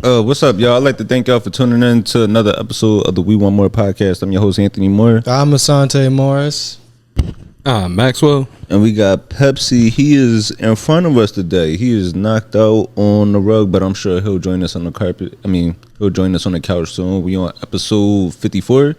What's up, y'all? I'd like to thank y'all for tuning in to another episode of the We Want More podcast. I'm your host, Anthony Moore. I'm Asante Morris. Maxwell. And we got Pepsi. He is in front of us today. He is knocked out on the rug, but I'm sure he'll join us on the carpet. He'll join us on the couch soon. We on episode 54.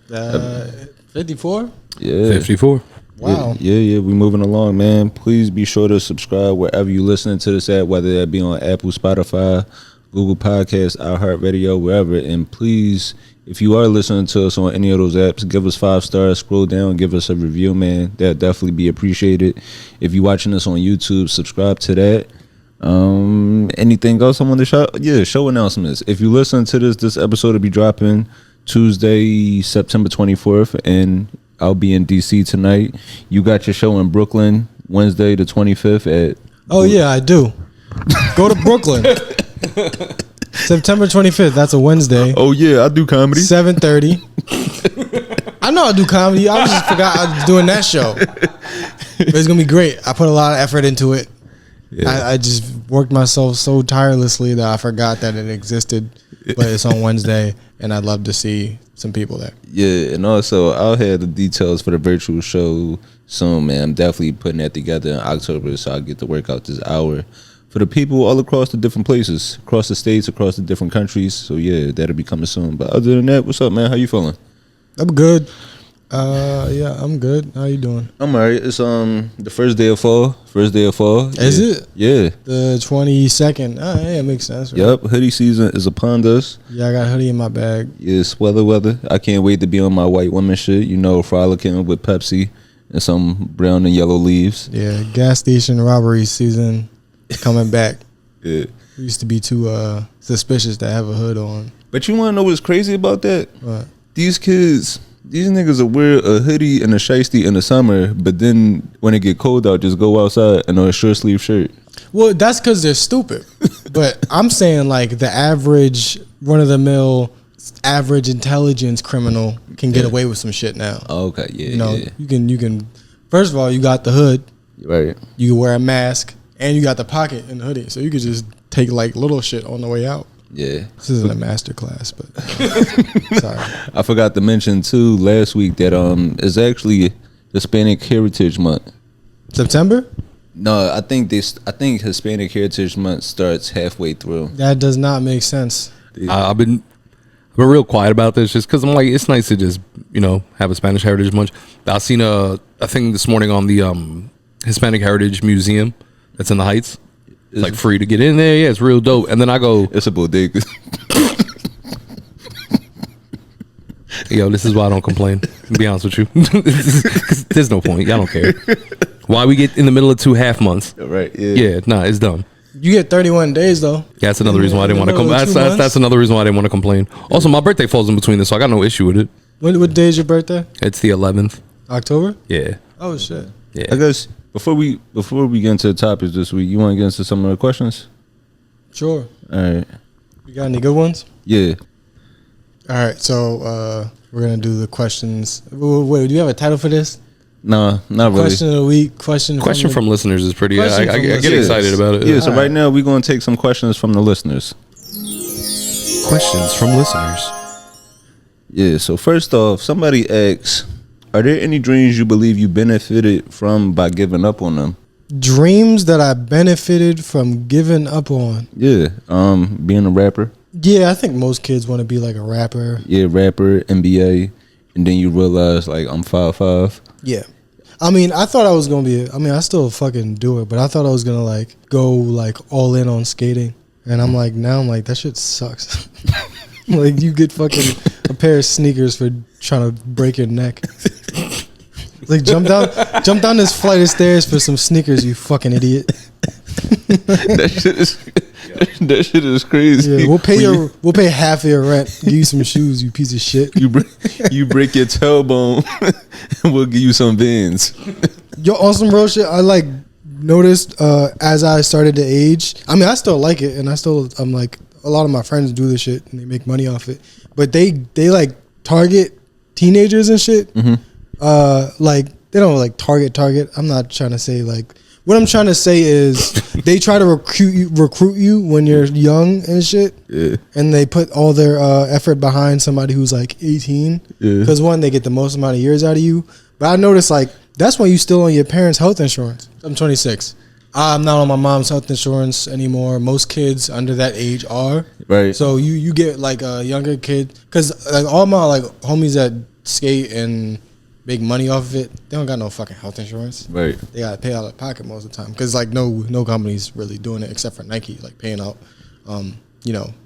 54? Yeah. 54. Wow. Yeah. We moving along, man. Please be sure to subscribe wherever you listening to this at, whether that be on Apple, Spotify, Google Podcasts, iHeartRadio, wherever. And please, if you are listening to us on any of those apps, give us 5 stars, scroll down, give us a review, man. That'd definitely be appreciated. If you're watching us on YouTube, subscribe to that. Anything else I want to shout? Yeah, show announcements. If you listen to this episode will be dropping Tuesday, September 24th, and I'll be in DC tonight. You got your show in Brooklyn Wednesday the 25th at... Oh, yeah, I do. Go to Brooklyn. September 25th. That's a Wednesday. Oh, yeah, I do comedy. 7:30. I know I do comedy. I just forgot I was doing that show. But it's going to be great. I put a lot of effort into it. Yeah. I just worked myself so tirelessly that I forgot that it existed. But it's on Wednesday, and I'd love to see some people there. Yeah, and also I'll have the details for the virtual show soon, man. I'm definitely putting that together in October, so I'll get to work out this hour for the people all across the different places, across the states, across the different countries. So yeah, that'll be coming soon. But other than that, what's up, man? How you feeling? I'm good. Yeah, I'm good. How you doing? I'm alright. It's the first day of fall. Is it? Yeah. The 22nd. Oh, yeah, it makes sense. Right? Yep. Hoodie season is upon us. Yeah, I got a hoodie in my bag. It's weather. I can't wait to be on my white woman shit. You know, frolicking with Pepsi and some brown and yellow leaves. Yeah, gas station robbery season coming back. Yeah. We used to be too suspicious to have a hood on. But you want to know what's crazy about that? What? These niggas will wear a hoodie and a Shxts in the summer, but then when it get cold out, just go outside and a short sleeve shirt. Well, that's because they're stupid. But I'm saying like the average run-of-the-mill, average intelligence criminal can get away with some shit now. Oh, okay, yeah, you know, yeah. You can. First of all, you got the hood. Right. You can wear a mask, and you got the pocket in the hoodie, so you could just take like little shit on the way out. Yeah. This isn't a master class, but sorry. I forgot to mention too last week that it's actually Hispanic Heritage Month. September? No, I think Hispanic Heritage Month starts halfway through. That does not make sense. I've been real quiet about this just because I'm like, it's nice to just, have a Spanish Heritage Month. I seen a thing this morning on the Hispanic Heritage Museum that's in the Heights. It's like free to get in there. Yeah, it's real dope. And then I go, it's a bodega. Yo, this is why I don't complain. To be honest with you, there's no point. Y'all don't care. Why we get in the middle of 2 half months? Right. Yeah. Yeah. Nah, it's dumb. You get 31 days though. Yeah, that's another reason why I didn't want to complain. That's another reason why I didn't want to complain. Also, my birthday falls in between this, so I got no issue with it. What day is your birthday? It's the 11th. October? Yeah. Oh shit. Yeah. I guess before we get into the topics this week, you want to get into some of the questions? Sure. All right. You got any good ones? Yeah. All right. So we're gonna do the questions. Wait, do you have a title for this? Nah, not really. Question of the week. Question from listeners is pretty. I get excited about it. Yeah. So right now we're gonna take some questions from the listeners. Questions from listeners. Yeah. So first off, somebody asks, are there any dreams you believe you benefited from by giving up on them? Dreams that I benefited from giving up on? Yeah. Being a rapper. Yeah, I think most kids want to be like a rapper. Yeah, rapper, NBA, and then you realize like I'm 5'5". Yeah. I mean, I thought I was going to be, I still fucking do it, but I thought I was going to like go like all in on skating. And I'm like, that shit sucks. Like you get fucking a pair of sneakers for trying to break your neck. Like jump down this flight of stairs for some sneakers, you fucking idiot. That shit is crazy. Yeah, we'll pay half of your rent. Give you some shoes, you piece of shit. You break your tailbone, and we'll give you some Vans. Yo, on some real shit, I like noticed as I started to age. I mean, I still like it, and I'm like, a lot of my friends do this shit and they make money off it. But they like target teenagers and shit. Mm-hmm. Like they don't like target. I'm not trying to say like what I'm trying to say is they try to recruit you when you're young and shit. Yeah. And they put all their effort behind somebody who's like 18. Because one, they get the most amount of years out of you. But I noticed like that's why you still on your parents' health insurance. I'm 26. I'm not on my mom's health insurance anymore. Most kids under that age are. Right. So you get like a younger kid. Because like all my like homies that skate and make money off of it, they don't got no fucking health insurance. Right. They gotta pay out of pocket most of the time because like no company's really doing it except for Nike, like paying out,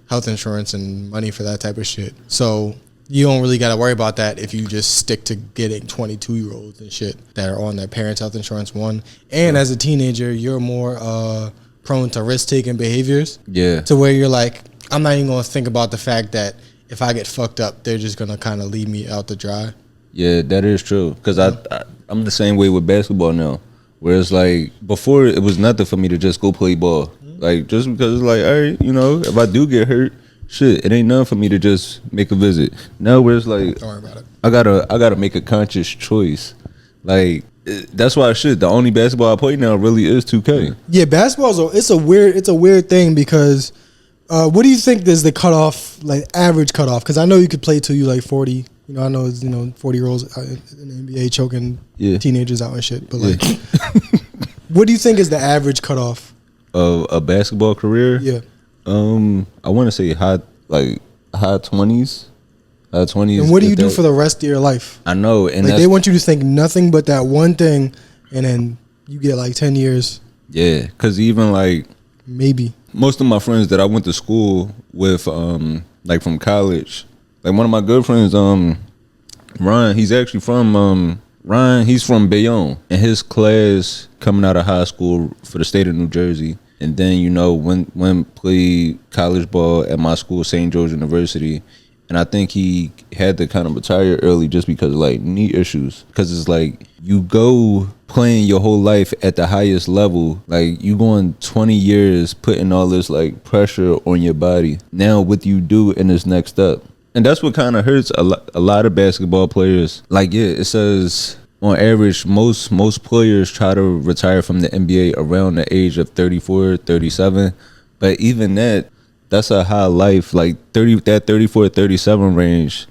health insurance and money for that type of shit. So you don't really gotta worry about that if you just stick to getting 22-year-olds and shit that are on their parents' health insurance. One, and as a teenager, you're more prone to risk-taking behaviors. Yeah. To where you're like, I'm not even gonna think about the fact that if I get fucked up, they're just gonna kind of leave me out to dry. Yeah, that is true. Because I'm the same way with basketball now. Whereas, like, before, it was nothing for me to just go play ball. Like, just because it's like, all right, if I do get hurt, shit, it ain't nothing for me to just make a visit. Now, where it's like, Don't worry about it. I gotta make a conscious choice. Like, that's why the only basketball I play now really is 2K. Yeah, basketball it's a weird thing because what do you think is the cutoff, like average cutoff? Because I know you could play till you like 40. I know it's 40-year-olds in the NBA choking teenagers out and shit. But like, what do you think is the average cutoff of a basketball career? Yeah, I want to say high 20s. And what do you do for the rest of your life? I know, and like they want you to think nothing but that one thing, and then you get like 10 years. Yeah, because even like maybe most of my friends that I went to school with, like from college. Like one of my good friends, Ryan, he's actually from he's from Bayonne, and his class coming out of high school for the state of New Jersey, and then went played college ball at my school, St. George University, and I think he had to kind of retire early just because of like knee issues. Because it's like you go playing your whole life at the highest level, like you going 20 years putting all this like pressure on your body. Now what you do in this next step. And that's what kind of hurts a lot of basketball players. Like, yeah, it says on average, most players try to retire from the NBA around the age of 34, 37. But even that's a high life. Like 34, 37 range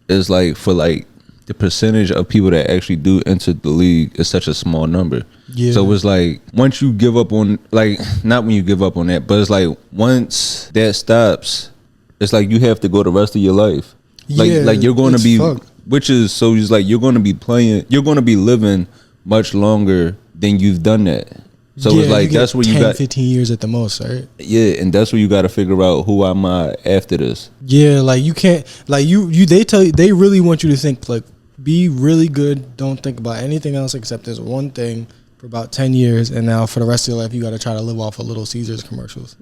is like for like the percentage of people that actually do enter the league is such a small number. Yeah. So it's like once you give up on, like, not when you give up on that, but it's like once that stops, it's like you have to go the rest of your life. Like you're going to be, which is, so it's like you're going to be playing, you're going to be living much longer than you've done that. So it's like that's where 10, you got 15 years at the most, right? Yeah, and that's where you got to figure out who am I after this. Yeah, like you can't, like they really want you to think like be really good. Don't think about anything else except this one thing for about 10 years, and now for the rest of your life you got to try to live off of Little Caesars commercials.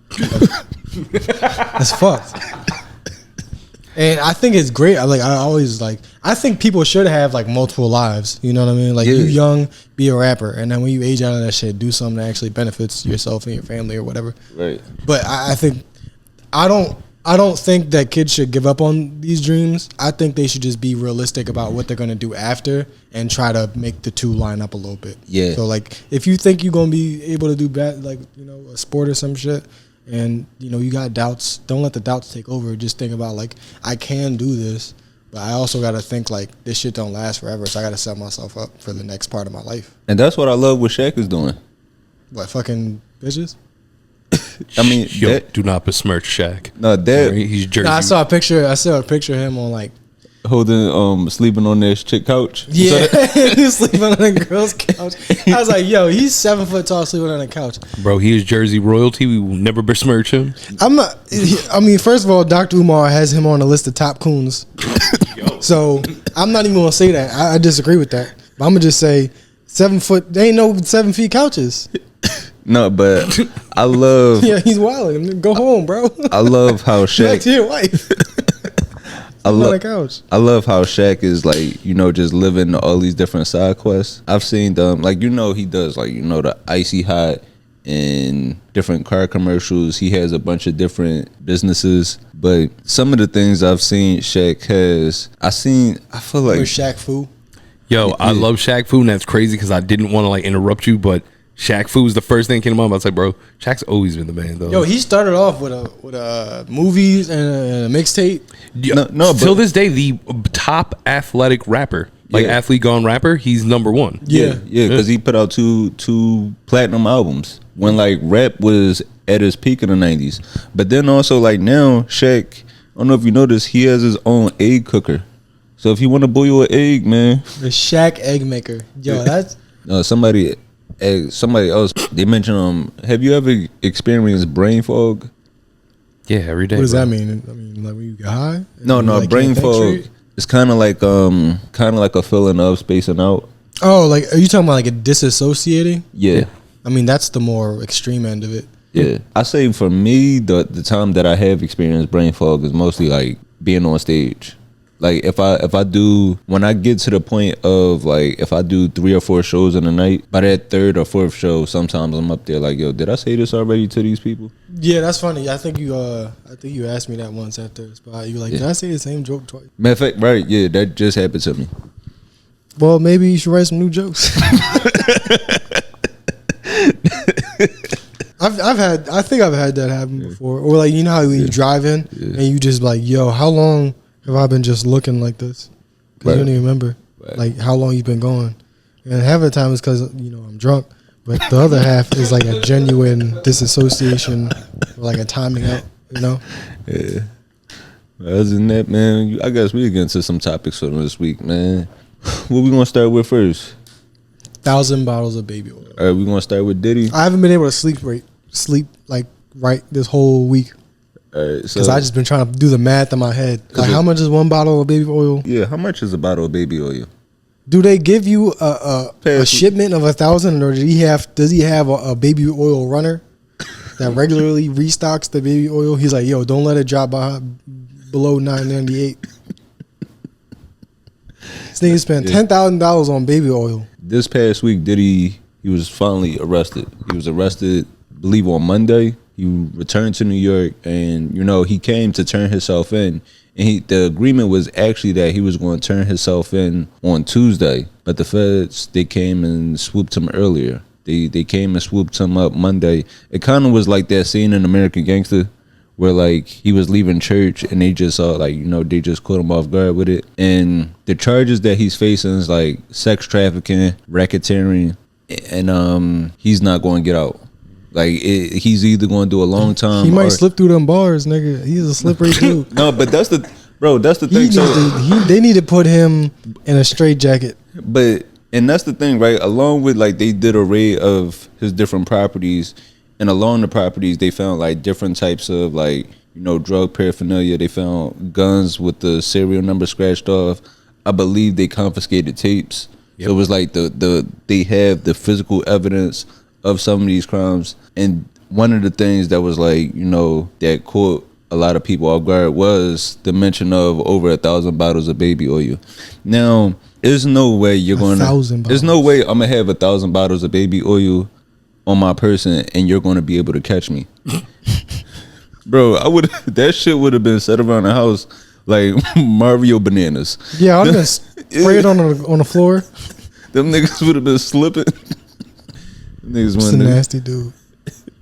That's fucked. And I think it's great. I think people should have like multiple lives. You know what I mean? Like you young, be a rapper, and then when you age out of that shit, do something that actually benefits yourself and your family or whatever. Right. But I think I don't think that kids should give up on these dreams. I think they should just be realistic about what they're gonna do after and try to make the two line up a little bit. Yeah. So like if you think you're gonna be able to do bad, like a sport or some shit, and you got doubts, don't let the doubts take over. Just think about like I can do this, but I also gotta think like this shit don't last forever, so I gotta set myself up for the next part of my life. And that's what I love what Shaq is doing. What, fucking bitches? I mean, do not besmirch Shaq. No, that he's Jersey. I saw a picture of him on like holding sleeping on this chick couch. Yeah, he's sleeping on a girl's couch. I was like, yo, he's 7 foot tall sleeping on a couch. Bro, he is Jersey royalty. We will never besmirch him. I'm not. I mean, first of all, Dr. Umar has him on a list of top coons. So I'm not even gonna say that. I disagree with that. But I'm gonna just say 7 foot. There ain't no 7 feet couches. No, but I love. Yeah, he's wilding. Go home, bro. I love how Shaq. Back to your wife. I love how Shaq is like, just living all these different side quests. I've seen them, like, he does like, the Icy Hot and different car commercials. He has a bunch of different businesses, but some of the things I've seen Shaq has, I feel like Shaq Fu. Yo, I love Shaq Fu, and that's crazy because I didn't want to like interrupt you, but Shaq Fu was the first thing that came to mind. I was like, bro, Shaq's always been the man, though. Yo, he started off with movies and a mixtape. No, till this day, the top athletic rapper, like athlete gone rapper, he's number one. Yeah, because he put out two platinum albums when like rap was at his peak in the 90s. But then also like now, Shaq, I don't know if you noticed, he has his own egg cooker. So if you want to boil an egg, man, the Shaq egg maker. Yo, that's somebody else. They mentioned have you ever experienced brain fog? Yeah, every day. What does that mean? I mean, like when you get high? No, like brain fog. It's kind of like a feeling of spacing out. Oh, like are you talking about like a disassociating? Yeah. I mean, that's the more extreme end of it. Yeah. I say for me, the time that I have experienced brain fog is mostly like being on stage. Like if I do, when I get to the point of like if I do 3 or 4 shows in a night, by that 3rd or 4th show, sometimes I'm up there like, yo, did I say this already to these people? Yeah, that's funny. I think you asked me that once after the spot. You were like, did I say the same joke twice? Matter of fact, right? Yeah, that just happened to me. Well, maybe you should write some new jokes. I think I've had that happen before. Or like, you know how when you drive in and you just like, yo, how long have I been just looking like this? Because you don't even remember like how long you've been going. And half of the time it's because I'm drunk, but the other half is like a genuine disassociation, or like a timing out. Yeah. Other than that, man, I guess we get into some topics for this week, man. What we gonna start with first? 1,000 bottles of baby oil. All right, we gonna start with Diddy. I haven't been able to sleep like right this whole week. Because I just been trying to do the math in my head. Like, how much is 1 bottle of baby oil? Yeah, how much is a bottle of baby oil? Do they give you a shipment of 1,000, or does he have a baby oil runner that regularly restocks the baby oil? He's like, yo, don't let it drop below $9.98. This nigga spent $10,000 on baby oil. This past week, Diddy, he was finally arrested. He was arrested, I believe, on Monday. He returned to New York, and he came to turn himself in. And the agreement was actually that he was going to turn himself in on Tuesday, but the feds, they came and swooped him earlier. They came and swooped him up Monday. It kind of was like that scene in American Gangster, where like he was leaving church and they just saw they just caught him off guard with it. And the charges that he's facing is like sex trafficking, racketeering, and he's not going to get out. Like he's either going to do a long time. He might slip through them bars, nigga. He's a slippery dude. No, but that's the thing. They need to put him in a straitjacket. And that's the thing, right? Along with like they did a raid of his different properties, and along the properties they found like different types of like drug paraphernalia. They found guns with the serial number scratched off. I believe they confiscated tapes. Yep. So it was like they have the physical evidence of some of these crimes. And one of the things that was like, that caught a lot of people off guard was the mention of over 1,000 bottles of baby oil. Now, there's no way there's no way I'm gonna have 1,000 bottles of baby oil on my person and you're gonna be able to catch me. Bro, that shit would have been set around the house like Mario bananas. Yeah, I would have sprayed it on the floor. Them niggas would have been slipping. Niggas It's a nasty dude.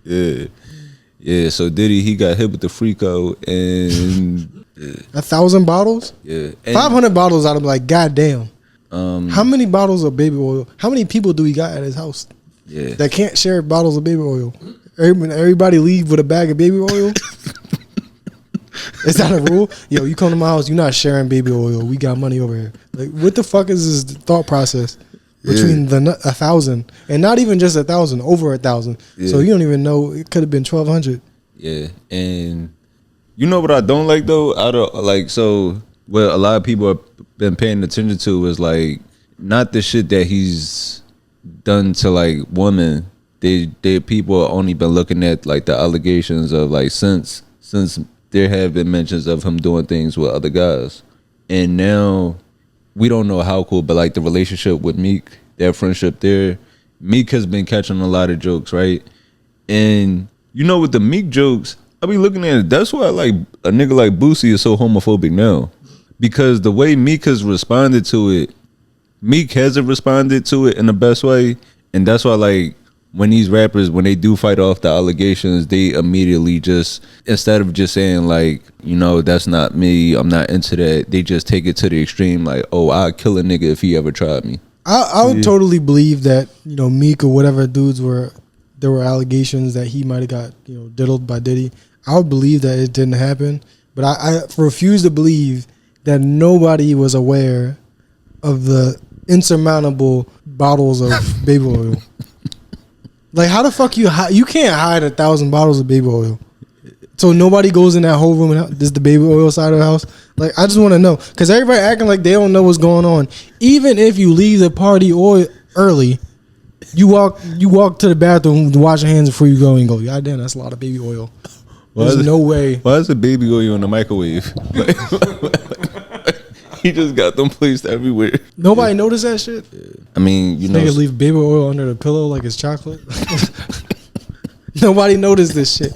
Yeah. So Diddy, he got hit with the Frico and 1,000 bottles. Yeah, 500 bottles. I'd be like, God damn. How many bottles of baby oil? How many people do he got at his house? Yeah, that can't share bottles of baby oil. Everybody leave with a bag of baby oil. Is that a rule? Yo, you come to my house, you're not sharing baby oil. We got money over here. Like, what the fuck is his thought process? Between 1,000 and not even just 1,000, over 1,000. Yeah. So you don't even know, it could have been 1,200. Yeah, and you know what I don't like though? What a lot of people have been paying attention to is like not the shit that he's done to like women. They people only been looking at like the allegations of like since there have been mentions of him doing things with other guys, and now. We don't know how cool, but like the relationship with Meek, that friendship there, Meek has been catching a lot of jokes, right? And with the Meek jokes, I be looking at it. That's why like a nigga like Boosie is so homophobic now, because the way Meek has responded to it, Meek hasn't responded to it in the best way, and that's why like when these rappers, when they do fight off the allegations, they immediately just, instead of just saying like, you know, that's not me, I'm not into that, they just take it to the extreme, like, oh, I'd kill a nigga if he ever tried me. I would totally believe that, you know, Meek or whatever dudes were, there were allegations that he might have got, you know, diddled by Diddy. I would believe that it didn't happen, but I refuse to believe that nobody was aware of the insurmountable bottles of baby oil. Like, how the fuck you can't hide 1,000 bottles of baby oil. So nobody goes in that whole room and this is the baby oil side of the house. Like, I just want to know, because everybody acting like they don't know what's going on. Even if you leave the party early, you walk to the bathroom to wash your hands before you go and go, God damn, that's a lot of baby oil. There's no way. Why is the baby oil in the microwave? He just got them placed everywhere. Nobody noticed that shit? I mean, you know. Nigga leave baby oil under the pillow like it's chocolate. Nobody noticed this shit.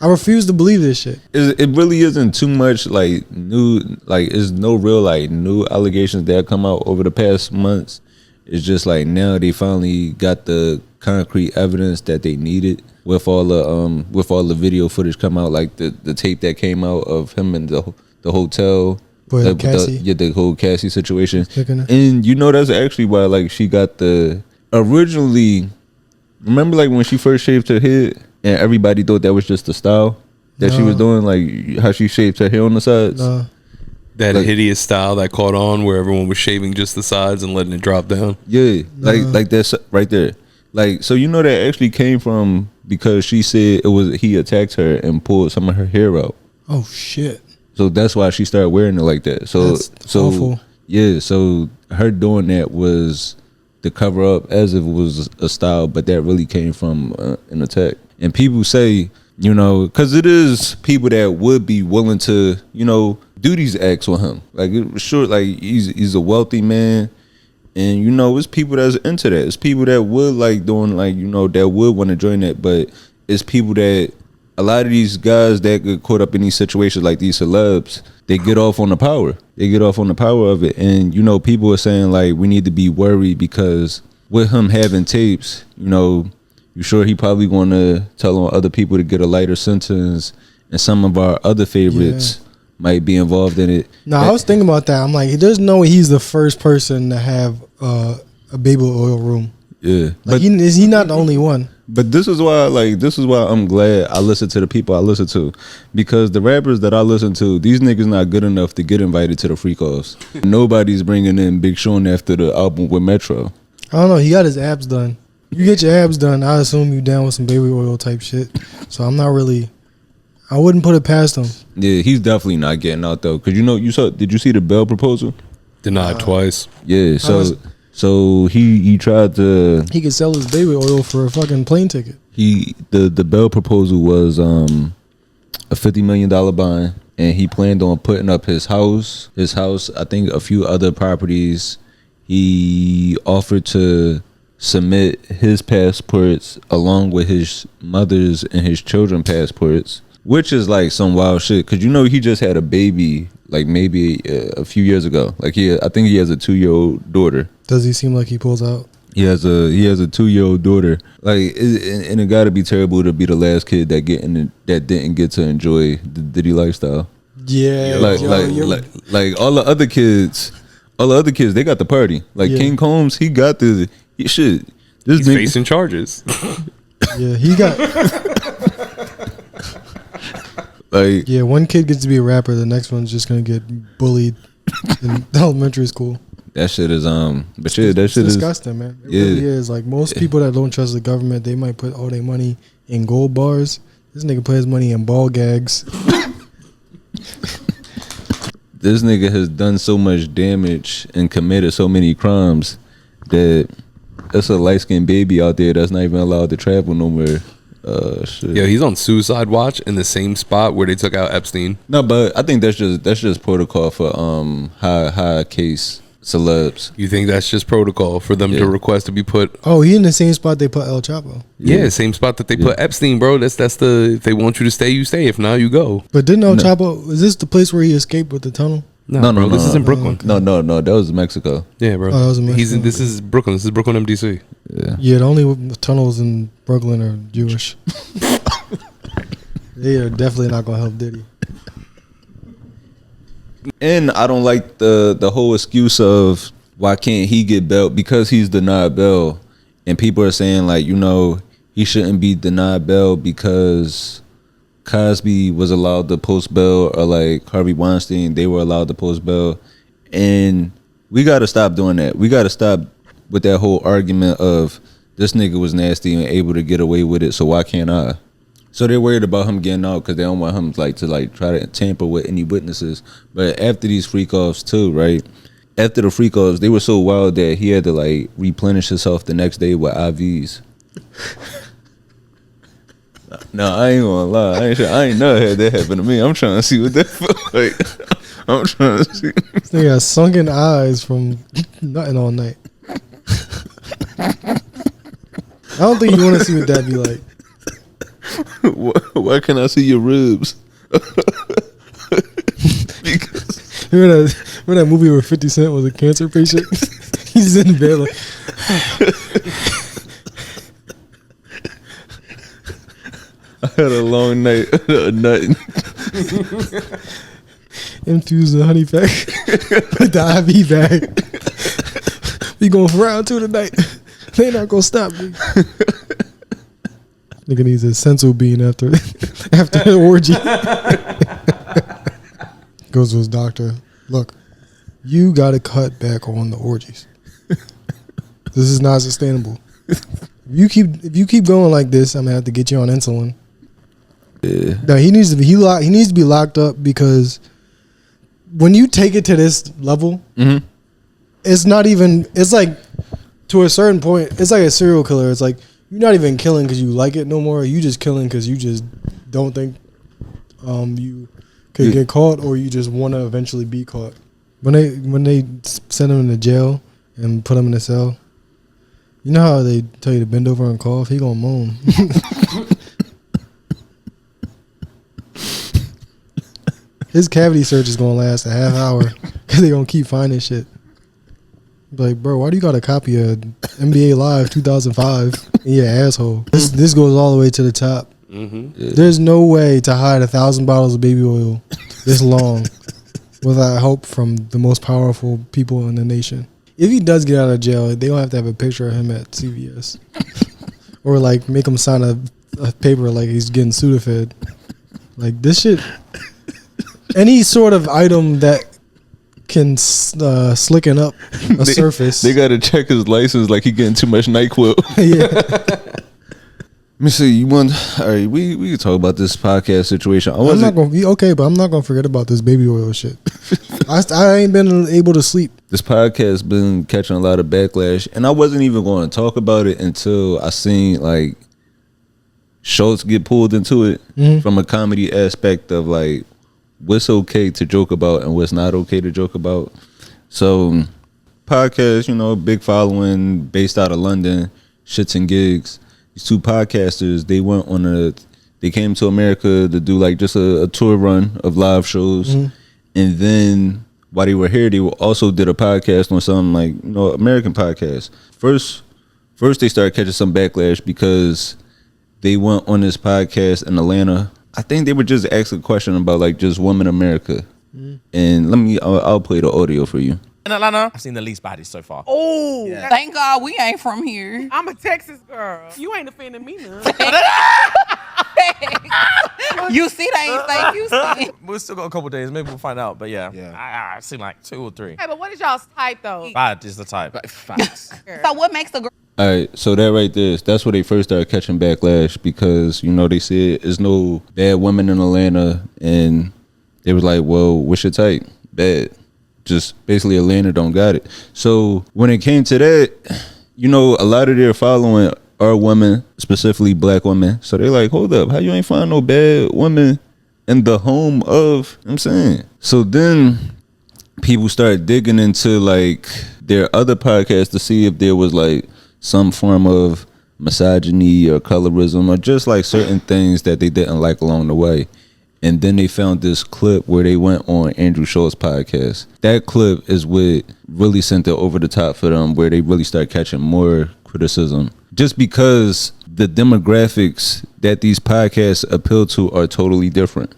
I refuse to believe this shit. It really isn't too much like new, like it's no real like new allegations that come out over the past months. It's just like now they finally got the concrete evidence that they needed with all the video footage come out, like the tape that came out of him in the hotel. The whole Cassie situation. And you know that's actually why like she got the originally, remember like when she first shaved her head and everybody thought that was just the style that she was doing, like how she shaved her hair on the sides. That like, hideous style that caught on where everyone was shaving just the sides and letting it drop down. Yeah, like that's right there. Like, so you know that actually came from because she said he attacked her and pulled some of her hair out. Oh shit. So that's why she started wearing it like that. So awful. Yeah, so her doing that was to cover up as if it was a style, but that really came from an attack. And people say, you know, because it is people that would be willing to, you know, do these acts with him. Like, sure, like he's a wealthy man, and you know, it's people that's into that. It's people that would like doing, like, you know, that would want to join that. But it's people that, a lot of these guys that get caught up in these situations, like these celebs, they get off on the power. They get off on the power of it. And, you know, people are saying, like, we need to be worried because with him having tapes, you know, you sure he probably going to tell on other people to get a lighter sentence, and some of our other favorites might be involved in it. No, I was thinking about that. I'm like, there's no way he's the first person to have a baby oil room. Yeah. Like, is he not the only one? But this is why I'm glad I listen to the people I listen to, because the rappers that I listen to, these niggas not good enough to get invited to the freak offs. Nobody's bringing in Big Sean after the album with Metro. I don't know. He got his abs done. You get your abs done, I assume you down with some baby oil type shit. So I'm not really. I wouldn't put it past him. Yeah, he's definitely not getting out though, because you know did you see the Bell proposal? Denied twice. Yeah, so he tried to. He could sell his baby oil for a fucking plane ticket. The Bell proposal was a $50 million bond, and he planned on putting up his house, I think a few other properties. He offered to submit his passports along with his mother's and his children's passports, which is like some wild shit, because you know he just had a baby like maybe a few years ago. Like I think he has a 2-year-old daughter. Does he seem like he pulls out? He has a 2-year-old daughter. Like, and it got to be terrible to be the last kid that didn't get to enjoy the Diddy lifestyle. Yeah, like all the other kids, they got the party. Like King Combs, he got the shit. He's facing charges. Yeah, he got. Like, yeah, one kid gets to be a rapper, the next one's just gonna get bullied in elementary school. That shit is but shit, that it's shit disgusting, is, man. It really is. Like, most people that don't trust the government, they might put all their money in gold bars. This nigga put his money in ball gags. This nigga has done so much damage and committed so many crimes that there's a light-skinned baby out there that's not even allowed to travel nowhere. Shit. Yeah, he's on suicide watch in the same spot where they took out Epstein. No, but I think that's just protocol for high case celebs. You think that's just protocol for them to request to be put? Oh, he in the same spot they put El Chapo. Yeah, same spot that they put Epstein, bro. That's the, if they want you to stay, you stay. If not, you go. But didn't El Chapo, is this the place where he escaped with the tunnel? No, bro. This is in Brooklyn. No, that was Mexico. Yeah, bro. Oh, that was in Mexico. This is Brooklyn. This is Brooklyn, MDC. Yeah, the only tunnels in Brooklyn are Jewish. They are definitely not gonna help Diddy. And I don't like the whole excuse of why can't he get bail because he's denied bail, and people are saying like, you know, he shouldn't be denied bail because Cosby was allowed to post bail, or like Harvey Weinstein, they were allowed to post bail. And we got to stop doing that. We got to stop with that whole argument of this nigga was nasty and able to get away with it, so why can't I? So they're worried about him getting out because they don't want him to try to tamper with any witnesses. But after these freak offs too, right? After the freak offs, they were so wild that he had to like replenish himself the next day with IVs. No, I ain't gonna lie. I ain't never had that happen to me. I'm trying to see what that felt like. I'm trying to see. This nigga got sunken eyes from nutting all night. I don't think you want to see what that be like. Why can't I see your ribs? Because remember that movie where 50 Cent was a cancer patient? He's in bed like... I had a long night of nutting. Infuse the honey pack with the IV bag. We going for round 2 tonight. They not gonna stop me. Nigga needs a sensu bean after the orgy. Goes to his doctor. Look, you gotta cut back on the orgies. This is not sustainable. If you keep going like this, I'm gonna have to get you on insulin. Yeah. No, he needs to be locked up because when you take it to this level, it's not even. It's like to a certain point, it's like a serial killer. It's like you're not even killing because you like it no more. You just killing because you just don't think you could get caught, or you just want to eventually be caught. When they send him into jail and put him in a cell, you know how they tell you to bend over and cough? He gonna moan. His cavity search is gonna last a half hour because they gonna keep finding shit. Like, bro, why do you got a copy of NBA Live 2005 in your asshole? This goes all the way to the top. Yeah. There's no way to hide 1,000 bottles of baby oil this long without help from the most powerful people in the nation. If he does get out of jail, they don't have to have a picture of him at CVS or like make him sign a paper like he's getting Sudafed. Like this shit. Any sort of item that can slicken up a surface. They got to check his license like he getting too much NyQuil. Yeah. Let me see. You want? All right, we can talk about this podcast situation. I'm not gonna be okay, but I'm not gonna forget about this baby oil shit. I ain't been able to sleep. This podcast been catching a lot of backlash, and I wasn't even going to talk about it until I seen like Schulz get pulled into it from a comedy aspect of like what's okay to joke about and what's not okay to joke about. So, podcast, you know, big following, based out of London, ShxtNGigs. These two podcasters, they came to America to do like just a tour run of live shows, and then while they were here, they also did a podcast on some like, you know, American podcast. First they started catching some backlash because they went on this podcast in Atlanta. I think they were just asking a question about like just women America. And I'll play the audio for you. In Atlanta, I've seen the least bodies so far. Oh, Yeah. thank God we ain't from here. I'm a Texas girl. You ain't offending me none. You see, they ain't say Houston. We'll still go a couple days. Maybe we'll find out. But yeah. I've seen like 2 or 3. Hey, but what is y'all's type though? 5 is the type. Facts. So what makes a girl? All right, so that right there, that's where they first started catching backlash because, you know, they said there's no bad women in Atlanta, and they was like, well, what's your type? Bad. Just basically Atlanta don't got it. So when it came to that, you know, a lot of their following are women, specifically black women. So they're like, hold up, how you ain't find no bad women in the home of, I'm saying. So then people started digging into like their other podcasts to see if there was like some form of misogyny or colorism or just like certain things that they didn't like along the way. And then they found this clip where they went on Andrew Schulz podcast. That clip is what really sent it over the top for them, where they really start catching more criticism. Just because the demographics that these podcasts appeal to are totally different.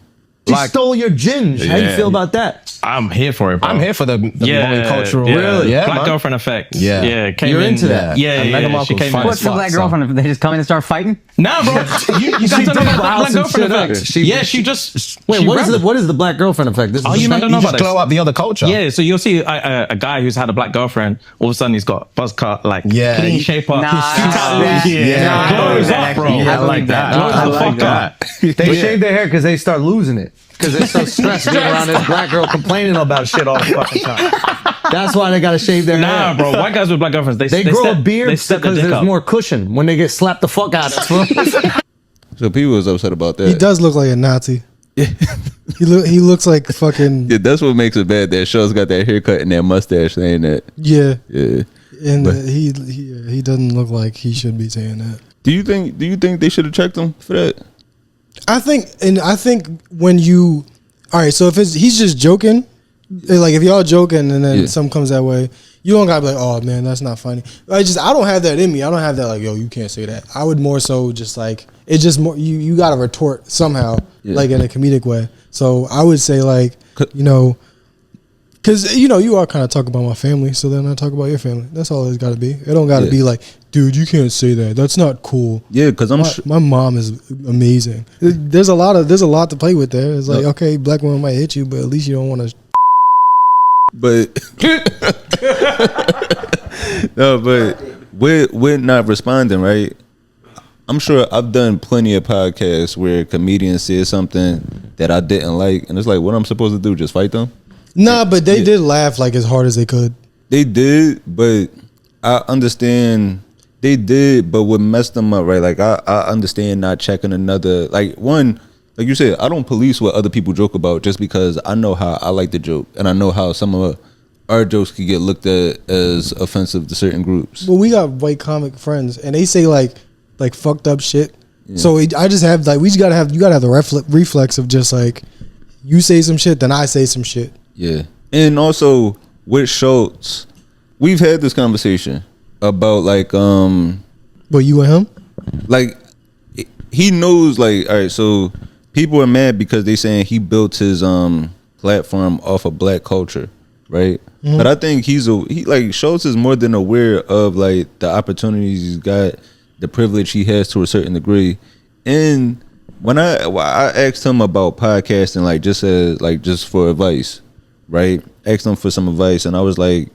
She stole your ginge. How you feel about that? I'm here for it, bro. I'm here for the multicultural. Yeah. Really? Yeah, Black Black girlfriend effect. Yeah. Yeah. Came You're in, into that. Yeah. And Meghan She Markle's came fine in. as What's the fuck, black so. girlfriend? They just come in and start fighting? Nah, bro. You guys don't know about the Black girlfriend effect. She just. Wait, she what is the black girlfriend effect? This Oh, is you a man thing? don't know You about just this. glow up the other culture. Yeah, so you'll see a guy who's had a black girlfriend. All of a sudden, he's got buzz cut, like clean shape up. Nah, I believe that. Glows Nah, up, bro. I I believe like that. that. Glows the fuck up. They shave their hair because they start losing it. Because they're so stressed being around this black girl complaining about shit all the fucking time. That's why they gotta shave their Nah, hair. bro. White guys with black girlfriends, They grow step, a beard they step because the dick there's up. more cushion when they get slapped the fuck out of. So people was upset about that. He does look like a Nazi. he looks like fucking Yeah, that's what makes it bad. That Schulz got that haircut and that mustache saying that. yeah. Yeah. And But- he doesn't look like he should be saying that. Do you think they should have checked him for that? I think when you, all right, so if he's just joking, like if y'all joking and then something comes that way, you don't gotta be like, oh man, that's not funny. I don't have that in me. I don't have that like, yo, you can't say that. I would more so just like, it's just more, you gotta retort somehow, like in a comedic way. So I would say like, you know, because you are kind of talking about my family, so then I talk about your family. That's all it's got to be. It don't got to be like, dude, you can't say that. That's not cool. Yeah, because my mom is amazing. There's a lot to play with there. It's like, okay, black woman might hit you, but at least you don't want to. But no, but we're not responding, right? I'm sure I've done plenty of podcasts where comedians said something that I didn't like, and it's like, what I'm supposed to do? Just fight them? Nah, but they did laugh like as hard as they could. They did, but I understand they did, but what messed them up, right? Like I understand not checking another, like one, like you said, I don't police what other people joke about just because I know how I like to joke, and I know how some of our jokes could get looked at as offensive to certain groups. Well, we got white comic friends, and they say like fucked up shit. Yeah. So I just have like you gotta have the reflex of just like you say some shit, then I say some shit. Yeah, and also with Schulz, we've had this conversation about like But you and him, like he knows, like, all right, so people are mad because they saying he built his platform off of black culture, right? Mm-hmm. But I think he like Schulz is more than aware of like the opportunities he's got, the privilege he has to a certain degree. And when I asked him about podcasting, like just for advice, right? Asked him for some advice, and I was like,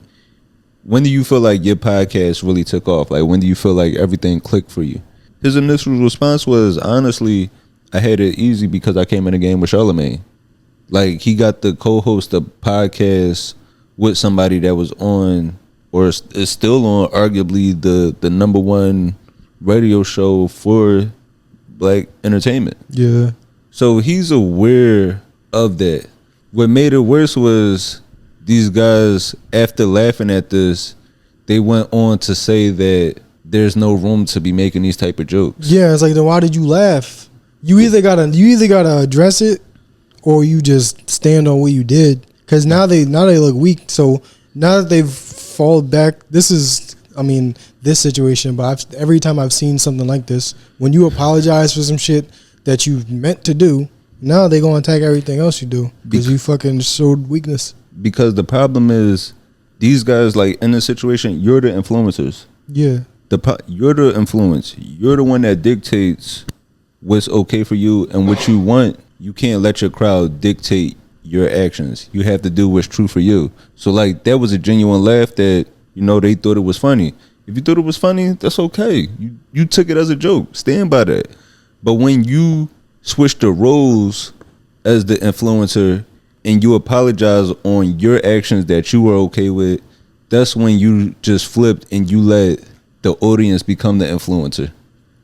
when do you feel like your podcast really took off? Like, when do you feel like everything clicked for you? His initial response was, honestly, I had it easy because I came in the game with Charlamagne. Like, he got to co-host a podcast with somebody that was on, or is still on, arguably the number one radio show for black entertainment. Yeah. So he's aware of that. What made it worse was these guys, after laughing at this, they went on to say that there's no room to be making these type of jokes. Yeah, it's like, then why did you laugh? You either gotta address it, or you just stand on what you did. Because now they look weak. So now that they've fallen back, this situation. But every time I've seen something like this, when you apologize for some shit that you meant to do, now they gonna attack everything else you do because you fucking showed weakness. Because the problem is, these guys, like, in this situation, you're the influencers. Yeah. You're the influence. You're the one that dictates what's okay for you and what you want. You can't let your crowd dictate your actions. You have to do what's true for you. So, like, that was a genuine laugh that, they thought it was funny. If you thought it was funny, that's okay. You took it as a joke. Stand by that. But when you switch the roles as the influencer and you apologize on your actions that you were okay with, that's when you just flipped and you let the audience become the influencer.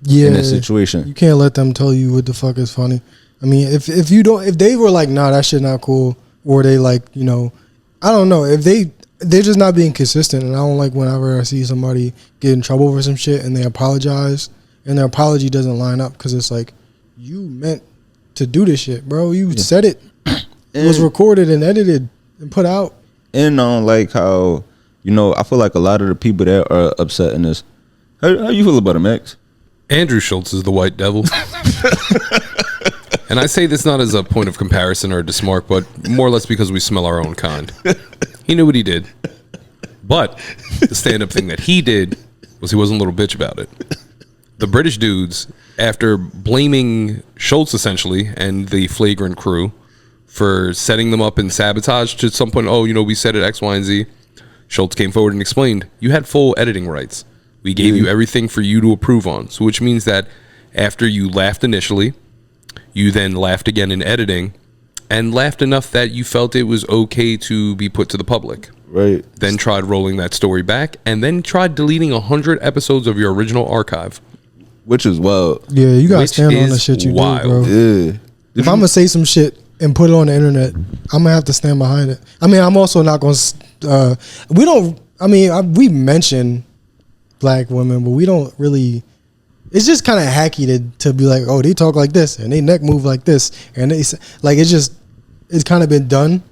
Yeah, in that situation. You can't let them tell you what the fuck is funny. I mean, if they were like, nah, that shit not cool, or they like, I don't know, if they're just not being consistent. And I don't like whenever I see somebody get in trouble for some shit and they apologize and their apology doesn't line up, because it's like, you meant to do this shit, bro. You said it. It was recorded and edited and put out. And on like how, I feel like a lot of the people that are upset in this. How you feel about him, Max? Andrew Schulz is the white devil. And I say this not as a point of comparison or a dismark, but more or less because we smell our own kind. He knew what he did. But the stand-up thing that he did was he wasn't a little bitch about it. The British dudes, after blaming Schulz essentially and the flagrant crew for setting them up and sabotage to some point, we said it X, Y, and Z, Schulz came forward and explained, you had full editing rights. We gave you everything for you to approve on. So which means that after you laughed initially, you then laughed again in editing and laughed enough that you felt it was okay to be put to the public. Right. Then tried rolling that story back and then tried deleting 100 episodes of your original archive. Which is wild. Yeah, you gotta stand on the shit you do, bro. Yeah. If I'm gonna say some shit and put it on the internet, I'm gonna have to stand behind it. I mean, I'm also not gonna. We mention black women, but we don't really. It's just kind of hacky to be like, oh, they talk like this and they neck move like this, and it's kind of been done.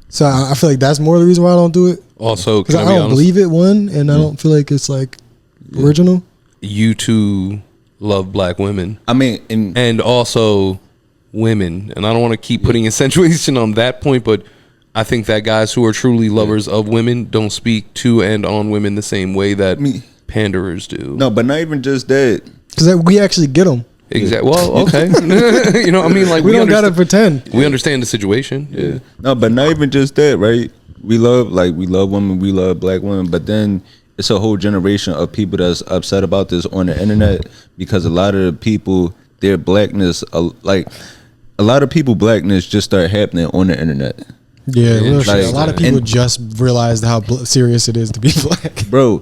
So I feel like that's more the reason why I don't do it. Also, because I don't believe it, and I don't feel like it's like original. You two love black women. I mean, and also women. And I don't want to keep putting accentuation on that point, but I think that guys who are truly lovers of women don't speak to and on women the same way that panderers do. No, but not even just that. Because we actually get them. Exactly. Well, okay. Like we don't gotta pretend. We understand the situation. Yeah. No, but not even just that, right? We love women, we love black women, but then it's a whole generation of people that's upset about this on the internet because a lot of the people, their blackness, a lot of people blackness just start happening on the internet. Yeah, real shit. A lot of people just realized how serious it is to be black, bro.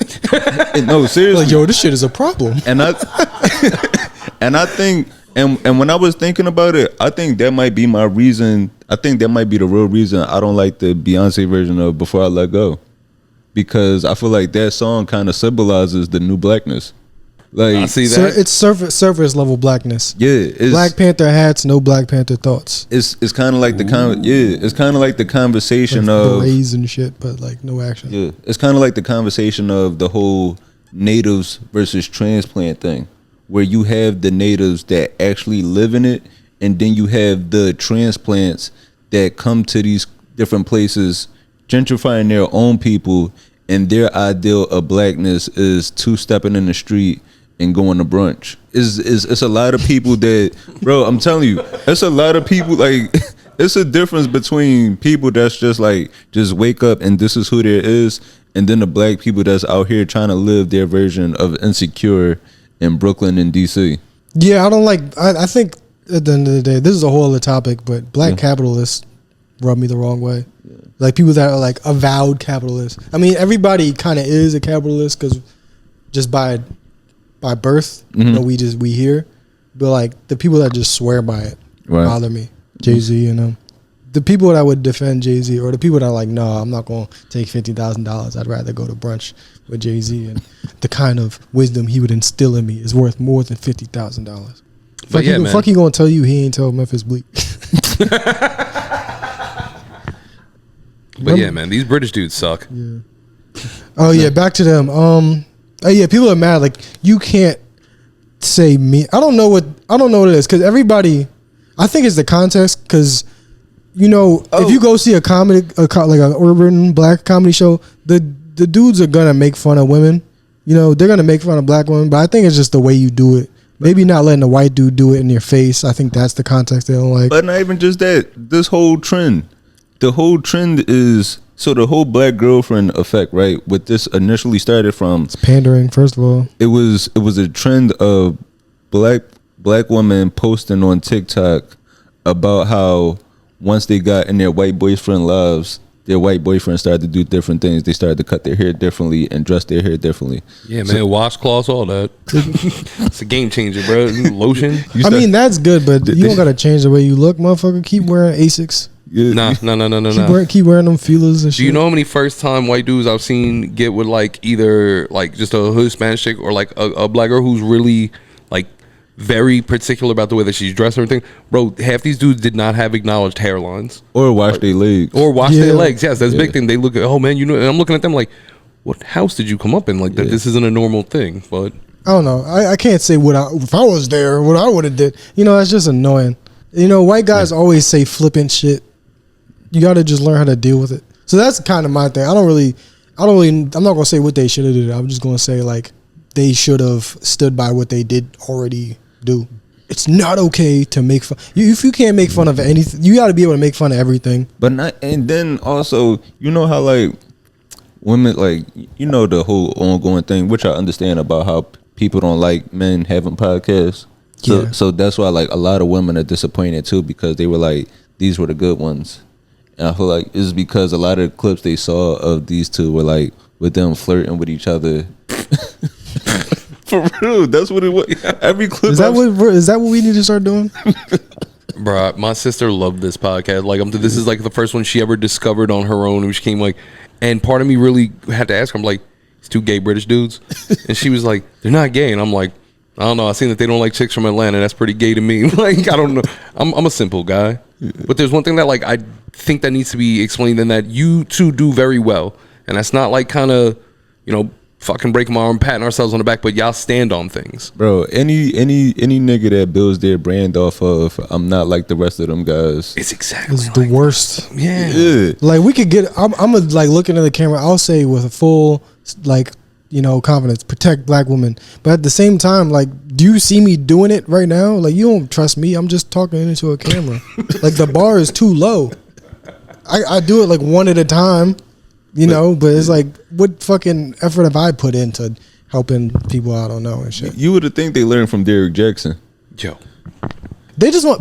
No, seriously, like, yo, this shit is a problem. And I think, and when I was thinking about it, I think that might be my reason. I think that might be the real reason I don't like the Beyonce version of "Before I Let Go," because I feel like that song kind of symbolizes the new blackness. Like, I see that. It's surface level blackness. Yeah, Black Panther hats, no Black Panther thoughts. It's kind of like it's kind of like the conversation like of berets and shit, but like no action. Yeah, it's kind of like the conversation of the whole natives versus transplant thing, where you have the natives that actually live in it, and then you have the transplants that come to these different places, gentrifying their own people, and their ideal of blackness is two-stepping in the street and going to brunch. It's a lot of people that, bro, I'm telling you, it's a lot of people, like, it's a difference between people that's just like, just wake up and this is who there is, and then the black people that's out here trying to live their version of insecure in Brooklyn and DC. Yeah, I don't like, I think at the end of the day, this is a whole other topic, but black capitalists rub me the wrong way. Yeah. Like people that are like avowed capitalists. I mean, everybody kind of is a capitalist because just by birth, we hear, but like the people that just swear by it bother me. Jay-Z, the people that would defend Jay-Z, or the people that are like, no, I'm not going to take $50,000. I'd rather go to brunch with Jay-Z, and the kind of wisdom he would instill in me is worth more than $50,000. Fuck, he gonna tell you he ain't tell Memphis Bleak. But yeah, man, ththese British dudes suck. Yeah. Oh yeah, back to them. People are mad. Like, you can't say me. I don't know what it is, because everybody, I think it's the context, because if you go see a comedy, like an urban black comedy show, the dudes are gonna make fun of women. They're gonna make fun of black women, but I think it's just the way you do it. Maybe not letting a white dude do it in your face. I think that's the context they don't like. But not even just that. This whole trend. The whole trend is, so the whole black girlfriend effect, right? What this initially started from, it's pandering. First of all, it was a trend of black women posting on TikTok about how once they got in their white boyfriend lives, their white boyfriend started to do different things. They started to cut their hair differently and dress their hair differently. Yeah, man, washcloths, all that. It's a game changer, bro. Lotion. I mean, that's good, but you don't gotta change the way you look, motherfucker. Keep wearing Asics. Nah. Keep wearing them feelers and shit. Do you know how many first time white dudes I've seen get with like either like just a hood Spanish chick or like a black girl who's really like very particular about the way that she's dressed and everything. Bro, half these dudes did not have acknowledged hairlines. Or wash their legs. Or wash their legs. Yes, that's a big thing. They look at, oh man, you know, and I'm looking at them like, what house did you come up in? Like that this isn't a normal thing. But I don't know. I can't say if I was there, what I would have did. You know, that's just annoying. You know, white guys always say flippant shit. You got to just learn how to deal with it. So that's kind of my thing. I'm not going to say what they should have did. I'm just going to say like they should have stood by what they did already do. It's not okay to make fun. If you can't make fun of anything, you got to be able to make fun of everything. But not, and then also, you know how like women, like, you know, the whole ongoing thing, which I understand about how people don't like men having podcasts. So that's why like a lot of women are disappointed too, because they were like, these were the good ones. And I feel like it's because a lot of the clips they saw of these two were like with them flirting with each other. For real, that's what it was. Every clip. Is that what we need to start doing? bruh, my sister loved this podcast. Like, this is like the first one she ever discovered on her own. And she came like, and part of me really had to ask her, I'm like, it's two gay British dudes. And she was like, they're not gay. And I'm like, I don't know. I seen that they don't like chicks from Atlanta. That's pretty gay to me. Like, I don't know. I'm a simple guy. But there's one thing that like I think that needs to be explained, and that you two do very well. And that's not like kind of, you know, fucking breaking my arm, patting ourselves on the back, but y'all stand on things. Bro, any nigga that builds their brand off of I'm not like the rest of them guys. It's exactly It's the worst. Yeah. Like we could get I'm like looking at the camera, I'll say with a full like, you know, confidence, protect black women. But at the same time, like, do you see me doing it right now? Like, you don't trust me. I'm just talking into a camera. Like, the bar is too low. I do it like one at a time, you know, but it's like, what fucking effort have I put into helping people I don't know and shit? You would think they learned from Derrick Jackson. Yo.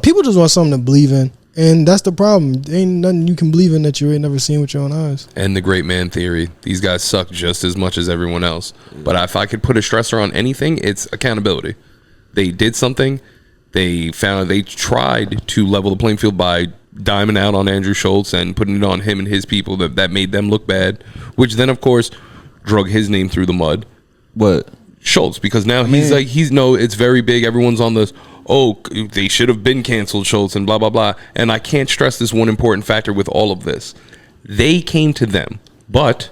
People just want something to believe in. And that's the problem. There ain't nothing you can believe in that you ain't never seen with your own eyes. And the great man theory. These guys suck just as much as everyone else. But if I could put a stressor on anything, it's accountability. They did something. They tried to level the playing field by diming out on Andrew Schulz and putting it on him and his people that made them look bad, which then of course drug his name through the mud. What? Schulz, because now it's very big. Everyone's on this, oh, they should have been canceled, Schulz, and blah, blah, blah. And I can't stress this one important factor with all of this. They came to them, but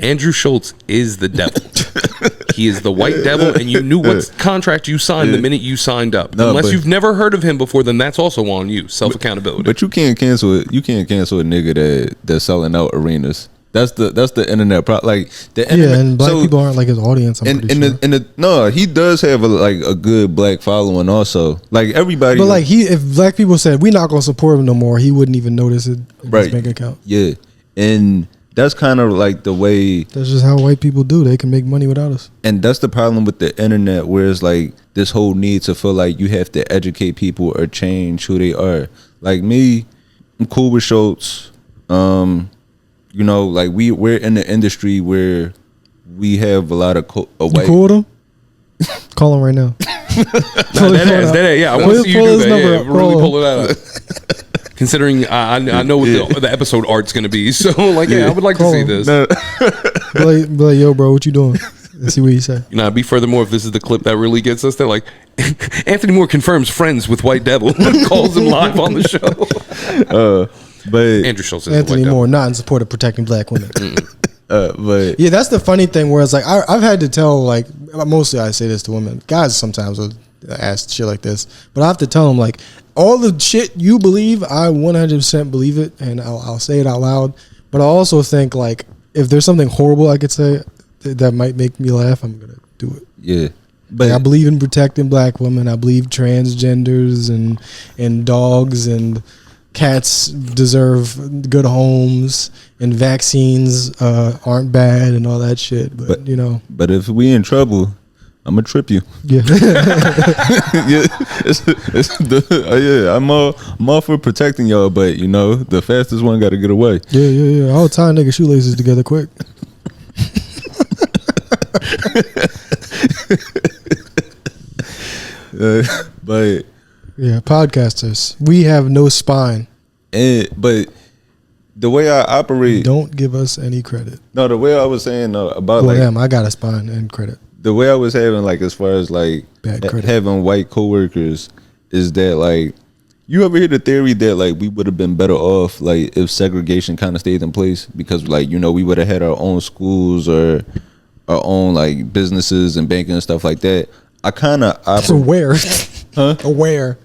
Andrew Schulz is the devil. He is the white devil, and you knew what contract you signed the minute you signed up. Unless you've never heard of him before, then that's also on you. Self-accountability. But you can't cancel it. You can't cancel a nigga that's selling out arenas. That's the internet like the internet. And black people aren't like his audience. No, he does have a good black following also. Like everybody, but like if black people said we're not gonna support him no more, he wouldn't even notice it in his bank account. Yeah, and that's kind of like the way. That's just how white people do. They can make money without us. And that's the problem with the internet, where it's like this whole need to feel like you have to educate people or change who they are. Like me, I'm cool with Schulz. You know, like we're in the industry where we have a lot of white. You cool with him? Call him right now. Yeah, I want to see you do that. Yeah, really pull it out. Considering I know what the episode art's going to be, so like, I would like to see this. Be like, yo, bro, what you doing? Let's see what he said. You know, be furthermore, if this is the clip that really gets us, they're like, Anthony Moore confirms friends with White Devil, calls him live on the show. But Andrew Schulz is Anthony Moore, not in support of protecting black women. But yeah, that's the funny thing. Where it's like I've had to tell, like, mostly I say this to women. Guys sometimes will ask shit like this, but I have to tell them, like, all the shit you believe, I 100% believe it, and I'll say it out loud. But I also think, like, if there's something horrible I could say that might make me laugh, I'm gonna do it. Yeah. But like, I believe in protecting black women. I believe transgenders and dogs and cats deserve good homes, and vaccines aren't bad and all that shit. But you know. But if we in trouble, I'm gonna trip you. Yeah. Yeah. I'm all for protecting y'all, but you know, the fastest one got to get away. Yeah. I'll tie nigga shoelaces together quick. But yeah, podcasters, we have no spine. But the way I operate, don't give us any credit. No, the way I was saying about I got a spine and credit. the way I was having, like, as far as like having white coworkers, is that like, you ever hear the theory that like we would have been better off like if segregation kind of stayed in place, because like, you know, we would have had our own schools or our own like businesses and banking and stuff like that. I kind of aware, aware.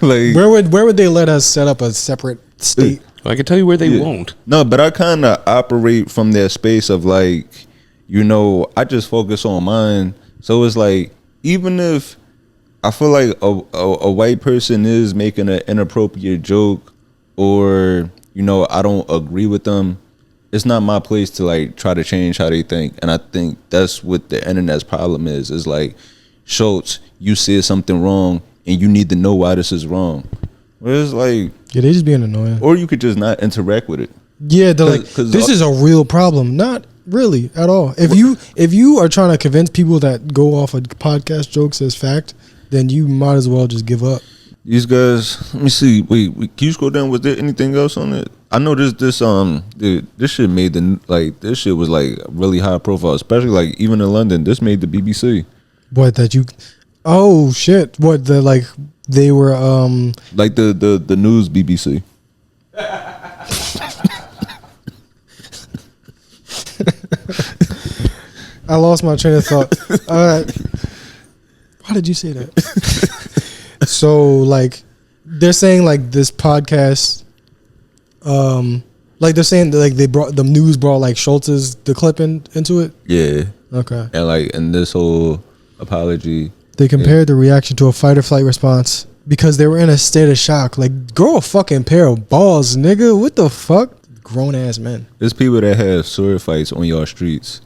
Like, where would they let us set up a separate state? I can tell you where they won't. No, but I kind of operate from that space of like, you know, I just focus on mine. So it's like, even if I feel like a white person is making an inappropriate joke, or, you know, I don't agree with them, it's not my place to like try to change how they think. And I think that's what the internet's problem is like, Schulz, you said something wrong and you need to know why this is wrong. Where it's like, yeah, they just being annoying. Or you could just not interact with it. Yeah, they're like, this is a real problem. Not really at all. If you are trying to convince people that go off of podcast jokes as fact, then you might as well just give up. These guys, let me see. Wait, can you scroll down? Was there anything else on it? I know this shit made this shit was like really high profile, especially like even in London. This made the BBC. What, that you? Oh shit! What, the like they were like the news BBC. I lost my train of thought. Why did you say that? So like they're saying like this podcast, like they're saying that, like they brought the news brought like Schulz's the clip into it. Yeah. Okay. And like in this whole apology, they compared the reaction to a fight or flight response because they were in a state of shock. Like, grow a fucking pair of balls, nigga. What the fuck? Grown ass men. There's people that have sword fights on y'all streets.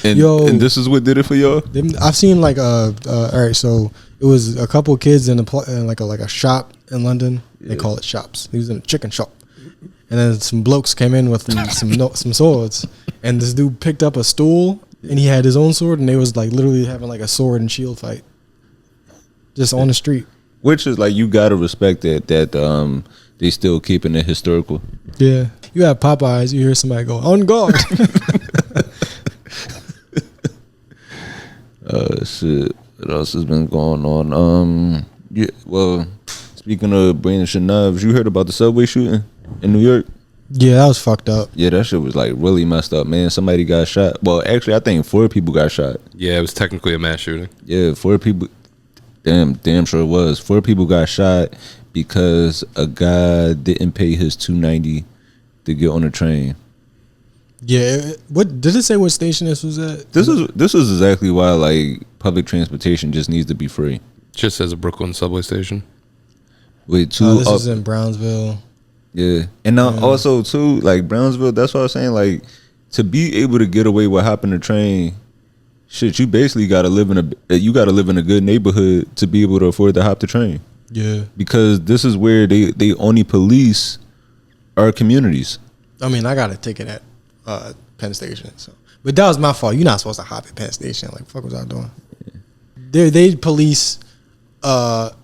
and this is what did it for y'all. I've seen like all right, so it was a couple of kids in a shop in London. They call it Shxts. He was in a chicken shop, and then some blokes came in with some swords, and this dude picked up a stool and he had his own sword, and they was like literally having like a sword and shield fight, just on the street. Which is like, you gotta respect that they still keeping it historical. Yeah, you have Popeyes, you hear somebody go on guard. Shit. What else has been going on? Yeah. Well, speaking of brandishing knives, you heard about the subway shooting in New York? Yeah, that was fucked up. Yeah, that shit was like really messed up, man. Somebody got shot. Well, actually, I think 4 people got shot. Yeah, it was technically a mass shooting. Yeah, 4 people. Damn sure it was. 4 people got shot because a guy didn't pay his $2.90 to get on the train. Yeah, what did it say? What station this was at? This is exactly why like public transportation just needs to be free. Just says a Brooklyn subway station. Wait, this is in Brownsville. Yeah, and now also too, like Brownsville. That's what I was saying. Like, to be able to get away with hopping the train, shit, you basically gotta live in a good neighborhood to be able to afford to hop the train. Yeah, because this is where they only police our communities. I mean, I got a ticket at Penn Station, but that was my fault. You're not supposed to hop at Penn Station. Like, fuck was I doing? Yeah. They police the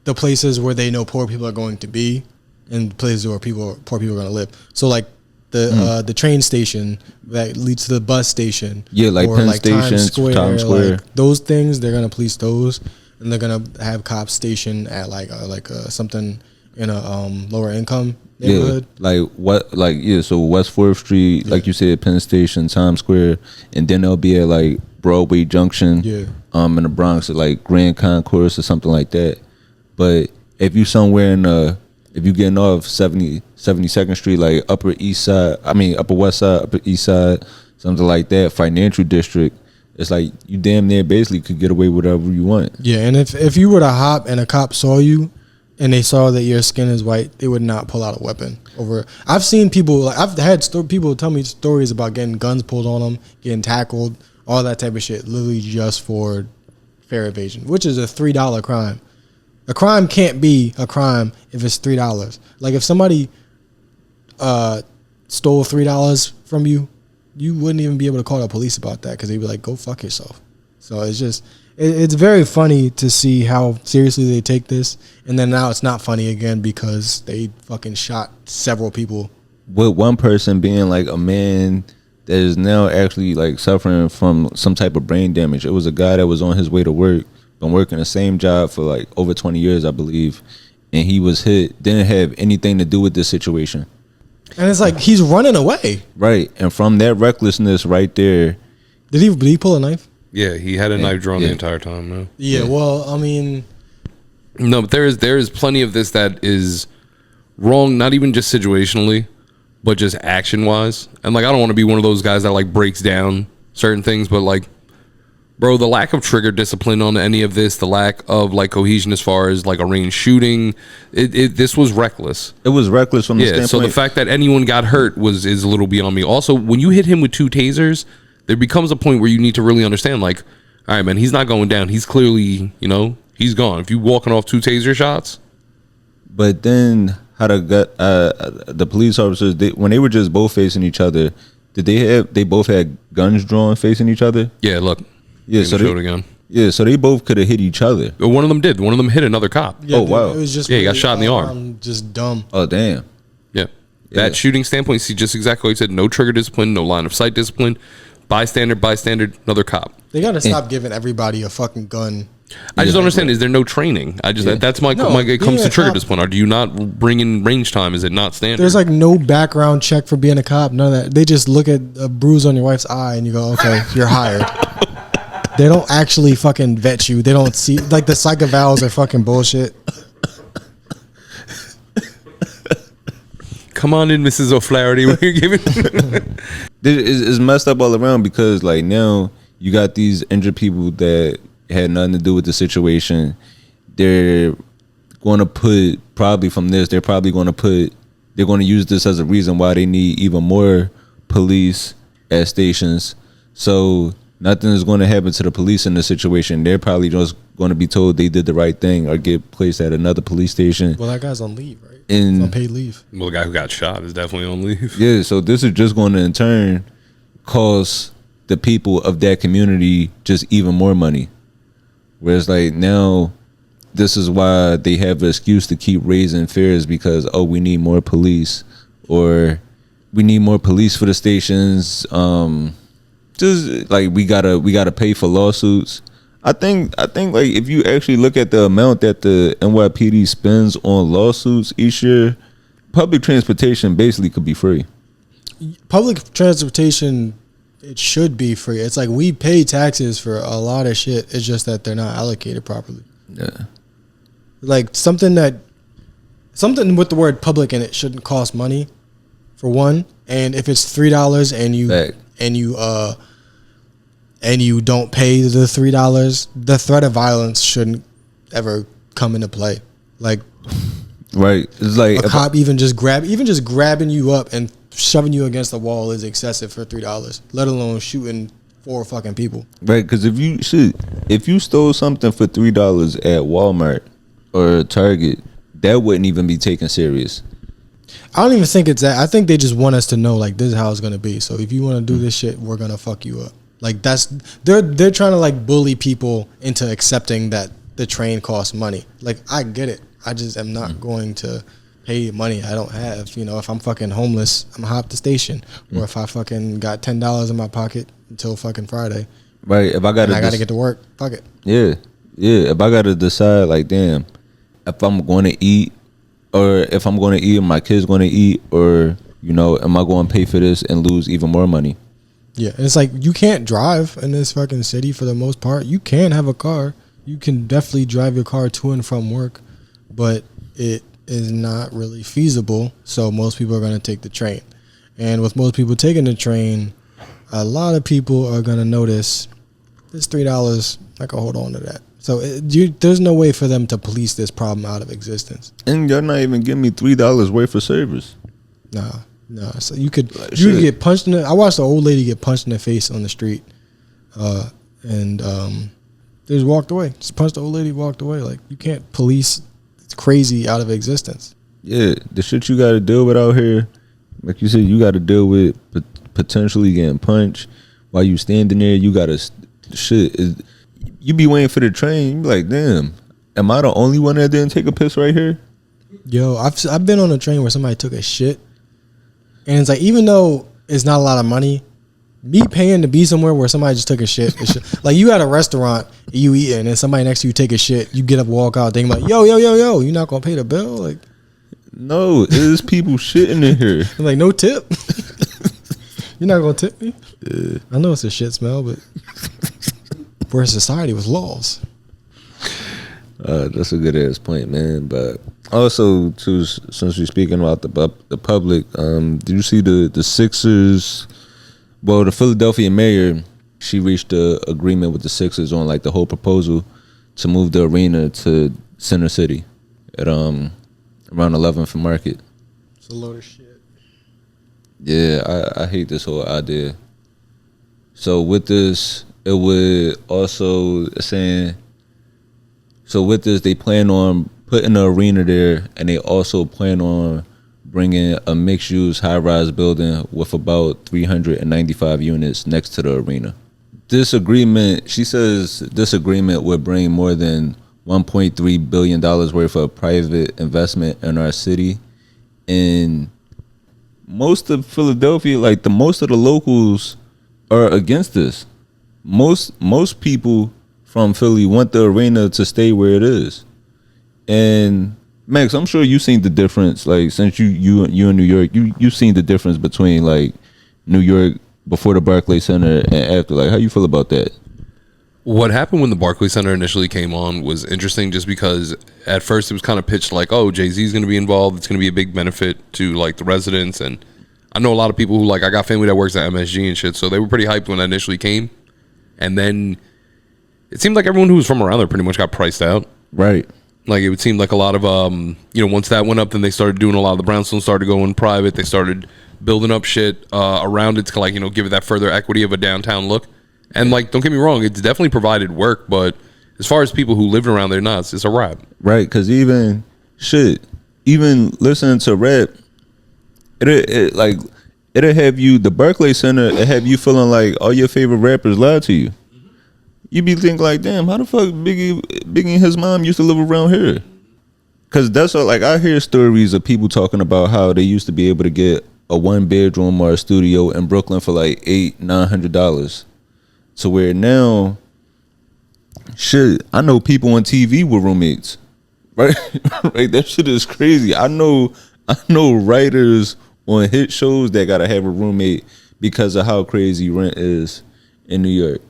places where they know poor people are going to be, and places where poor people are going to live. So like the train station that leads to the bus station, like Penn Station, Times Square, like those things. They're going to police those, and they're going to have cops stationed at something in a lower income neighborhood. So West 4th Street, like you said, Penn Station, Times Square, and then they'll be at like Broadway Junction, in the Bronx, at like Grand Concourse or something like that. But if you somewhere if you getting off 72nd Street, like Upper West Side, Upper East Side, something like that, financial district, it's like you damn near basically could get away with whatever you want. Yeah, and if you were to hop and a cop saw you, and they saw that your skin is white, they would not pull out a weapon over. I've seen people, like I've had people tell me stories about getting guns pulled on them, getting tackled, all that type of shit, literally just for fare evasion, which is a $3 crime. A crime can't be a crime if it's $3. Like if somebody stole $3 from you, you wouldn't even be able to call the police about that because they'd be like, go fuck yourself. So it's just, it's very funny to see how seriously they take this, and then now it's not funny again because they fucking shot several people. With one person being like a man that is now actually like suffering from some type of brain damage. It was a guy that was on his way to work, been working the same job for like over 20 years, I believe, and he was hit. Didn't have anything to do with this situation. And it's like he's running away. Right, and from that recklessness right there. Did he pull a knife? Yeah, he had a knife drawn the entire time. No. Yeah, well, I mean, no, but there is plenty of this that is wrong, not even just situationally, but just action wise. And like, I don't want to be one of those guys that like breaks down certain things, but like, bro, the lack of trigger discipline on any of this, the lack of like cohesion as far as like a range shooting, this was reckless. It was reckless from the standpoint. So the fact that anyone got hurt is a little beyond me. Also, when you hit him with 2 tasers, there becomes a point where you need to really understand, like, all right, man, he's not going down. He's clearly, he's gone. If you walking off 2 taser shots. But then how the police officers, when they were just both facing each other, they both had guns drawn facing each other? Yeah, look. Yeah, so they both could have hit each other. One of them did. One of them hit another cop. Yeah, oh wow! It was just he got shot in the arm. Just dumb. Oh damn. Yeah. That shooting standpoint, see, just exactly what I said. No trigger discipline, no line of sight discipline. Bystander, another cop. They gotta stop giving everybody a fucking gun. I just don't understand. Is there no training? That's my it comes to trigger discipline. Or do you not bring in range time? Is it not standard? There's like no background check for being a cop. None of that. They just look at a bruise on your wife's eye and you go, okay, you're hired. They don't actually fucking vet you. They don't see, like, the psych evals are fucking bullshit. Come on in, Mrs. O'Flaherty. What are you giving? It's messed up all around because like now you got these injured people that had nothing to do with the situation. They're going to put, probably from this, they're going to use this as a reason why they need even more police at stations. So nothing is going to happen to the police in this situation. They're probably just going to be told they did the right thing or get placed at another police station. Well, that guy's on leave, right? He's on paid leave. Well, the guy who got shot is definitely on leave. Yeah, so this is just going to in turn cost the people of that community just even more money. Whereas like now, this is why they have an excuse to keep raising fares because, we need more police or we need more police for the stations. Just like we gotta pay for lawsuits. I think like if you actually look at the amount that the NYPD spends on lawsuits each year, public transportation basically could be free. Public transportation, it should be free. It's like we pay taxes for a lot of shit. It's just that they're not allocated properly. Yeah. Like something with the word public in it shouldn't cost money, for one. And if it's $3 and you don't pay the $3, the threat of violence shouldn't ever come into play. Like, right? It's like a cop even just grabbing you up and shoving you against the wall is excessive for $3. Let alone shooting 4 fucking people. Right? Because if you stole something for $3 at Walmart or Target, that wouldn't even be taken serious. I don't even think it's that. I think they just want us to know, like, this is how it's gonna be. So if you want to do this shit, we're gonna fuck you up. Like they're trying to like bully people into accepting that the train costs money. Like I get it. I just am not going to pay money I don't have. If I'm fucking homeless, I'm gonna hop the station. Or if I fucking got $10 in my pocket until fucking Friday. Right. If I gotta get to work, fuck it. Yeah. Yeah. If I gotta decide, like, damn, if I'm going to eat, or if I'm going to eat and my kid's going to eat, or am I going to pay for this and lose even more money? Yeah, and it's like you can't drive in this fucking city for the most part. You can have a car. You can definitely drive your car to and from work, but it is not really feasible. So most people are going to take the train. And with most people taking the train, a lot of people are going to notice this $3, I can hold on to that. So there's no way for them to police this problem out of existence. And you're not even giving me $3 worth of service. Nah. No, so you could get punched in the. I watched an old lady get punched in the face on the street, and they just walked away. Just punched the old lady, walked away. Like you can't police it's crazy out of existence. Yeah, the shit you got to deal with out here, like you said, you got to deal with potentially getting punched while you standing there. You got to you be waiting for the train. You be like, damn, am I the only one that didn't take a piss right here? Yo, I've been on a train where somebody took a shit. And it's like, even though it's not a lot of money, me paying to be somewhere where somebody just took a shit. Like you at a restaurant, you eating, and somebody next to you take a shit. You get up, walk out, thinking like, yo, you not gonna pay the bill? Like, no, there's people shitting in here. I'm like, no tip. You're not gonna tip me? Yeah. I know it's a shit smell, but we're a society with laws. That's a good ass point, man. But also, too, since we're speaking about the public, did you see the Shxts? Well, the Philadelphia mayor, she reached an agreement with the Shxts on like the whole proposal to move the arena to Center City at around 11th and Market. It's a load of shit. Yeah, I hate this whole idea. So with this, it would also saying. So with this, they plan on putting the arena there, and they also plan on bringing a mixed-use high-rise building with about 395 units next to the arena. This agreement, she says, this agreement would bring more than $1.3 billion worth of private investment in our city. And most of Philadelphia, like most of the locals are against this. Most people from Philly want the arena to stay where it is. And Max, I'm sure you've seen the difference. Like since you in New York, you've seen the difference between like New York before the Barclays Center and after. Like, how you feel about that? What happened when the Barclays Center initially came on was interesting, just because at first it was kind of pitched like, oh, Jay-Z's going to be involved. It's going to be a big benefit to like the residents. And I know a lot of people who like, I got family that works at MSG and shit, so they were pretty hyped when that initially came. And then it seemed like everyone who was from around there pretty much got priced out. Right. Like it would seem like a lot of, once that went up, then they started doing a lot of the brownstones started going private. They started building up shit around it to like, give it that further equity of a downtown look. And like, don't get me wrong, it's definitely provided work, but as far as people who lived around there, it's a wrap. Right, because even listening to rap, it'll have you, the Barclays Center, it have you feeling like all your favorite rappers lied to you. You be thinking like, damn, how the fuck Biggie and his mom used to live around here? Because that's all, like, I hear stories of people talking about how they used to be able to get a 1-bedroom or a studio in Brooklyn for like $800-900. To where now, shit, I know people on TV with roommates, right? Right, that shit is crazy. I know writers on hit shows that gotta have a roommate because of how crazy rent is in New York.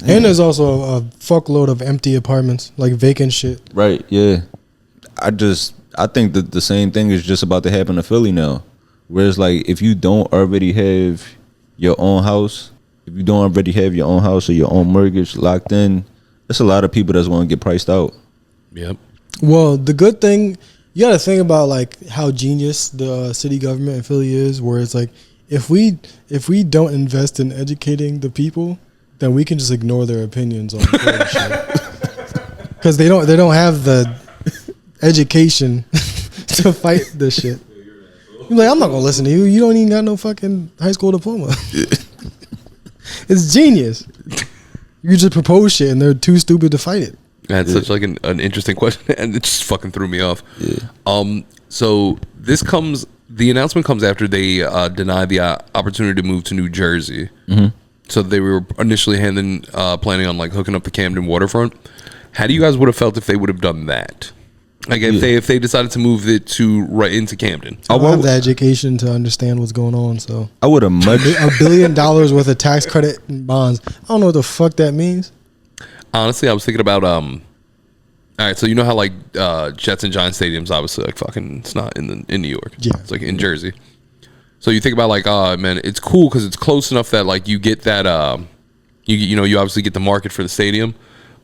And there's also a fuckload of empty apartments, like vacant shit. Right, yeah. I think that the same thing is just about to happen to Philly now. Whereas like if you don't already have your own house, or your own mortgage locked in, there's a lot of people that's going to get priced out. Yep. Well, the good thing, you got to think about like how genius the city government in Philly is, where it's like if we don't invest in educating the people, then we can just ignore their opinions on shit. Because they don't have the education to fight this shit. You're like, I'm not gonna listen to you. You don't even got no fucking high school diploma. It's genius. You just propose shit and they're too stupid to fight it. That's such like an interesting question, and it just fucking threw me off. Yeah. So the announcement comes after they denied the opportunity to move to New Jersey. Mm-hmm. So they were initially planning on like hooking up the Camden waterfront. How do you guys would have felt if they would have done that? Like if they decided to move it to right into Camden. I don't have the education to understand what's going on, so I would have $1 billion worth of tax credit and bonds. I don't know what the fuck that means. Honestly, I was thinking about all right, so you know how like Jets and Giants stadiums obviously like fucking it's not in New York. Yeah. It's like in Jersey. So you think about like, man, it's cool because it's close enough that like you get that you obviously get the market for the stadium.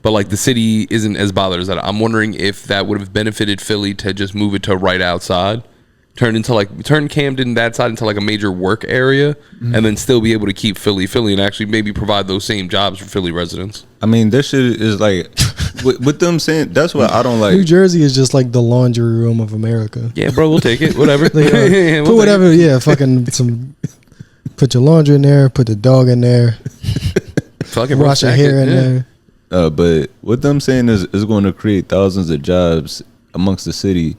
But like the city isn't as bothered as that. I'm wondering if that would have benefited Philly to just move it to right outside, turn Camden that side into like a major work area, and then still be able to keep Philly and actually maybe provide those same jobs for Philly residents. I mean, this shit is like with them saying that's what I don't like. New Jersey is just like the laundry room of America. Yeah, bro, we'll take it. Whatever. Put whatever. Yeah, fucking put your laundry in there. Put the dog in there. Fucking wash your hair in there. But what them saying is going to create thousands of jobs amongst the city.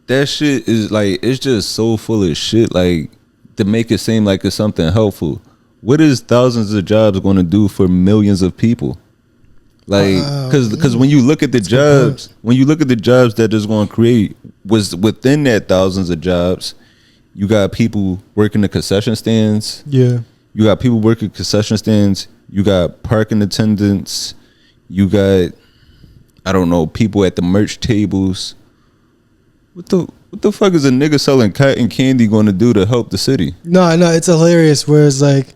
That shit is like, it's just so full of shit. Like to make it seem like it's something helpful. what is thousands of jobs going to do for millions of people? Like, because when you look at the jobs, that is going to create was within that thousands of jobs, you got people working the concession stands. Yeah. You got people working concession stands. You got parking attendants. You got, I don't know, people at the merch tables. What the fuck is a nigga selling cotton candy going to do to help the city? No, it's hilarious. Whereas like,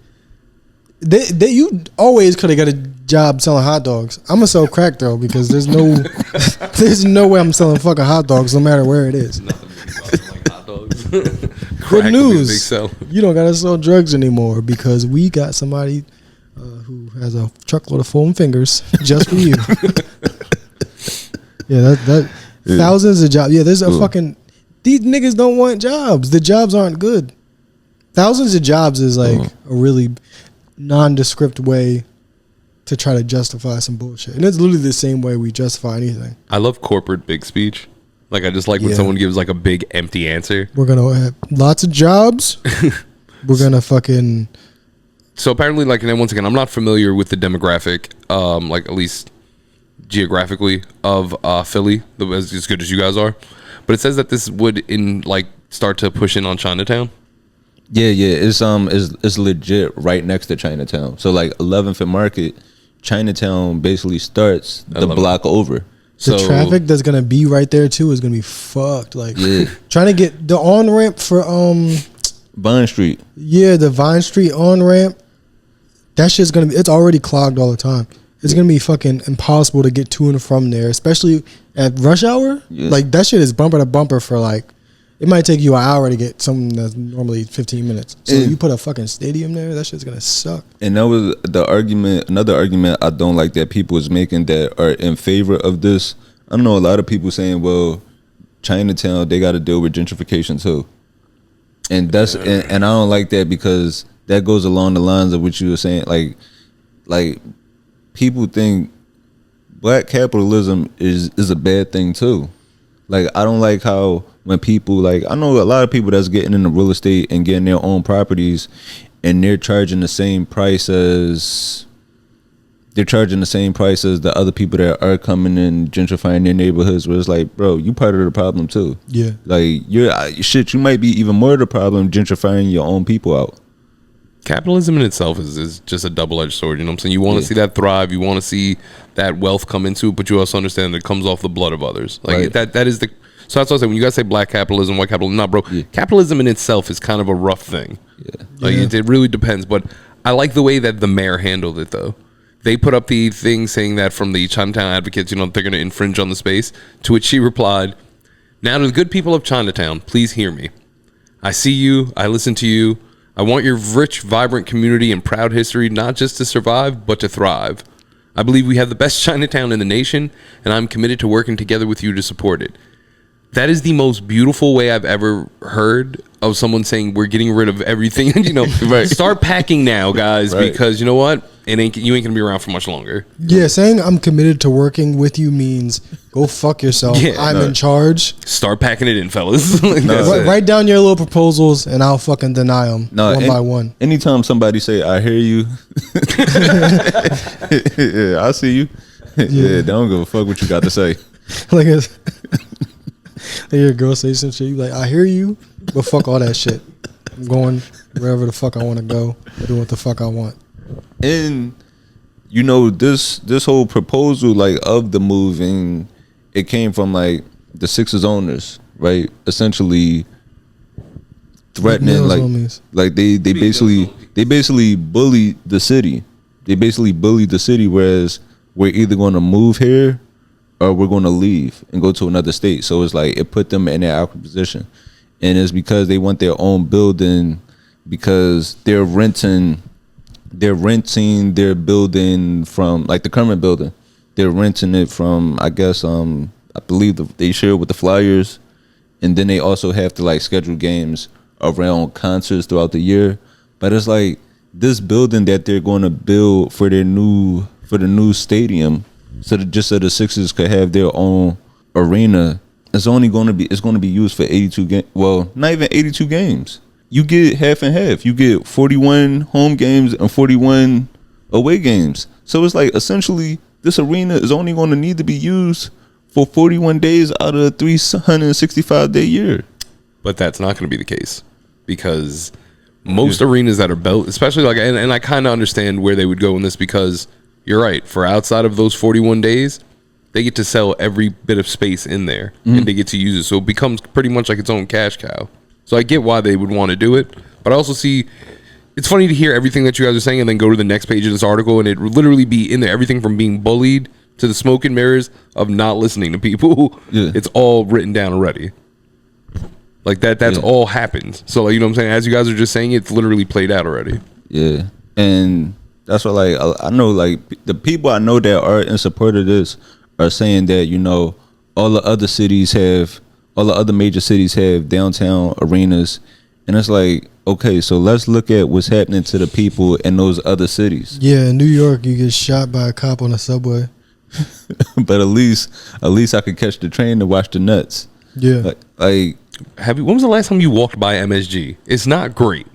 you always could have got a job selling hot dogs. I'm gonna sell crack though because there's no way I'm selling fucking hot dogs no matter where it is. Like hot dogs. Good news. You don't gotta sell drugs anymore because we got somebody who has a truckload of foam fingers just for you. Yeah, that thousands of jobs. Yeah, there's a fucking. These niggas don't want jobs. The jobs aren't good. Thousands of jobs is like a really nondescript way to try to justify some bullshit, and it's literally the same way we justify anything. I love corporate big speech. Like I just like when someone gives like a big empty answer. We're gonna have lots of jobs. We're gonna fucking. So apparently, like, and then once again, I'm not familiar with the demographic, like at least geographically of Philly, as good as you guys are. But it says that this would start to push in on Chinatown. Yeah, it's legit right next to Chinatown. So like 11th and Market, Chinatown basically starts the block over. The traffic that's gonna be right there too is gonna be fucked. Like trying to get the on ramp for Vine Street. Yeah, the Vine Street on ramp. That shit's gonna be. It's already clogged all the time. It's gonna be fucking impossible to get to and from there, especially at rush hour. Yeah. Like that shit is bumper to bumper for like. It might take you an hour to get something that's normally 15 minutes. So you put a fucking stadium there, that shit's gonna suck. And that was the argument. Another argument I don't like that people is making that are in favor of this. I don't know a lot of people saying, well, Chinatown, they got to deal with gentrification too. And that's and I don't like that because that goes along the lines of what you were saying. Like people think black capitalism is a bad thing too. Like I don't like how when people like I know a lot of people that's getting into real estate and getting their own properties and they're charging the same price as the other people that are coming in gentrifying their neighborhoods, where it's like, bro, you part of the problem too. Yeah. Like you might be even more of the problem gentrifying your own people out. Capitalism in itself is just a double-edged sword. You know what I'm saying? You want to see that thrive. You want to see that wealth come into it, but you also understand that it comes off the blood of others. Like that is the. So that's what I say. When you guys say black capitalism, white capitalism, nah, bro. Yeah. Capitalism in itself is kind of a rough thing. Yeah. Like it really depends. But I like the way that the mayor handled it, though. They put up the thing saying that from the Chinatown advocates, they're going to infringe on the space. To which she replied, "Now to the good people of Chinatown, please hear me. I see you. I listen to you. I want your rich, vibrant community and proud history not just to survive, but to thrive. I believe we have the best Chinatown in the nation, and I'm committed to working together with you to support it." That is the most beautiful way I've ever heard of someone saying we're getting rid of everything. Start packing now, guys, because you know what? You ain't gonna be around for much longer. Yeah, saying I'm committed to working with you means go fuck yourself. I'm in charge. Start packing it in, fellas. Write down your little proposals, and I'll fucking deny them one by one. Anytime somebody say, "I hear you," yeah, I see you. Yeah, they don't give a fuck what you got to say. Like your girl say some shit, you like, "I hear you, but fuck all that shit. I'm going wherever the fuck I want to go, doing what the fuck I want." And this whole proposal like of the moving, it came from like the Sixers owners, right? Essentially threatening like they basically bullied the city. They basically bullied the city, whereas we're either going to move here or we're going to leave and go to another state. So it's like it put them in their awkward position, and it's because they want their own building because they're renting their building from like the current building. They're renting it from I believe they share it with the Flyers, and then they also have to like schedule games around concerts throughout the year. But it's like this building that they're going to build for the new stadium, so the Sixers could have their own arena. It's going to be used for 82 games. Well, not even 82 games. you get half and half. You get 41 home games and 41 away games. So it's like essentially this arena is only going to need to be used for 41 days out of a 365-day year. But that's not going to be the case because most arenas that are built, especially like, and I kind of understand where they would go in this because you're right. For outside of those 41 days, they get to sell every bit of space in there and they get to use it. So it becomes pretty much like its own cash cow. So I get why they would want to do it. But I also see it's funny to hear everything that you guys are saying and then go to the next page of this article and it would literally be in there. Everything from being bullied to the smoke and mirrors of not listening to people. Yeah. It's all written down already. Like that's all happened. So like, you know what I'm saying? As you guys are just saying, it's literally played out already. Yeah. And that's what like I know like the people I know that are in support of this are saying that, you know, all the other major cities have downtown arenas. And it's like, okay, so let's look at what's happening to the people in those other cities. Yeah, in New York, you get shot by a cop on the subway. But at least I could catch the train to watch the Nets. Yeah. Like when was the last time you walked by MSG? It's not great.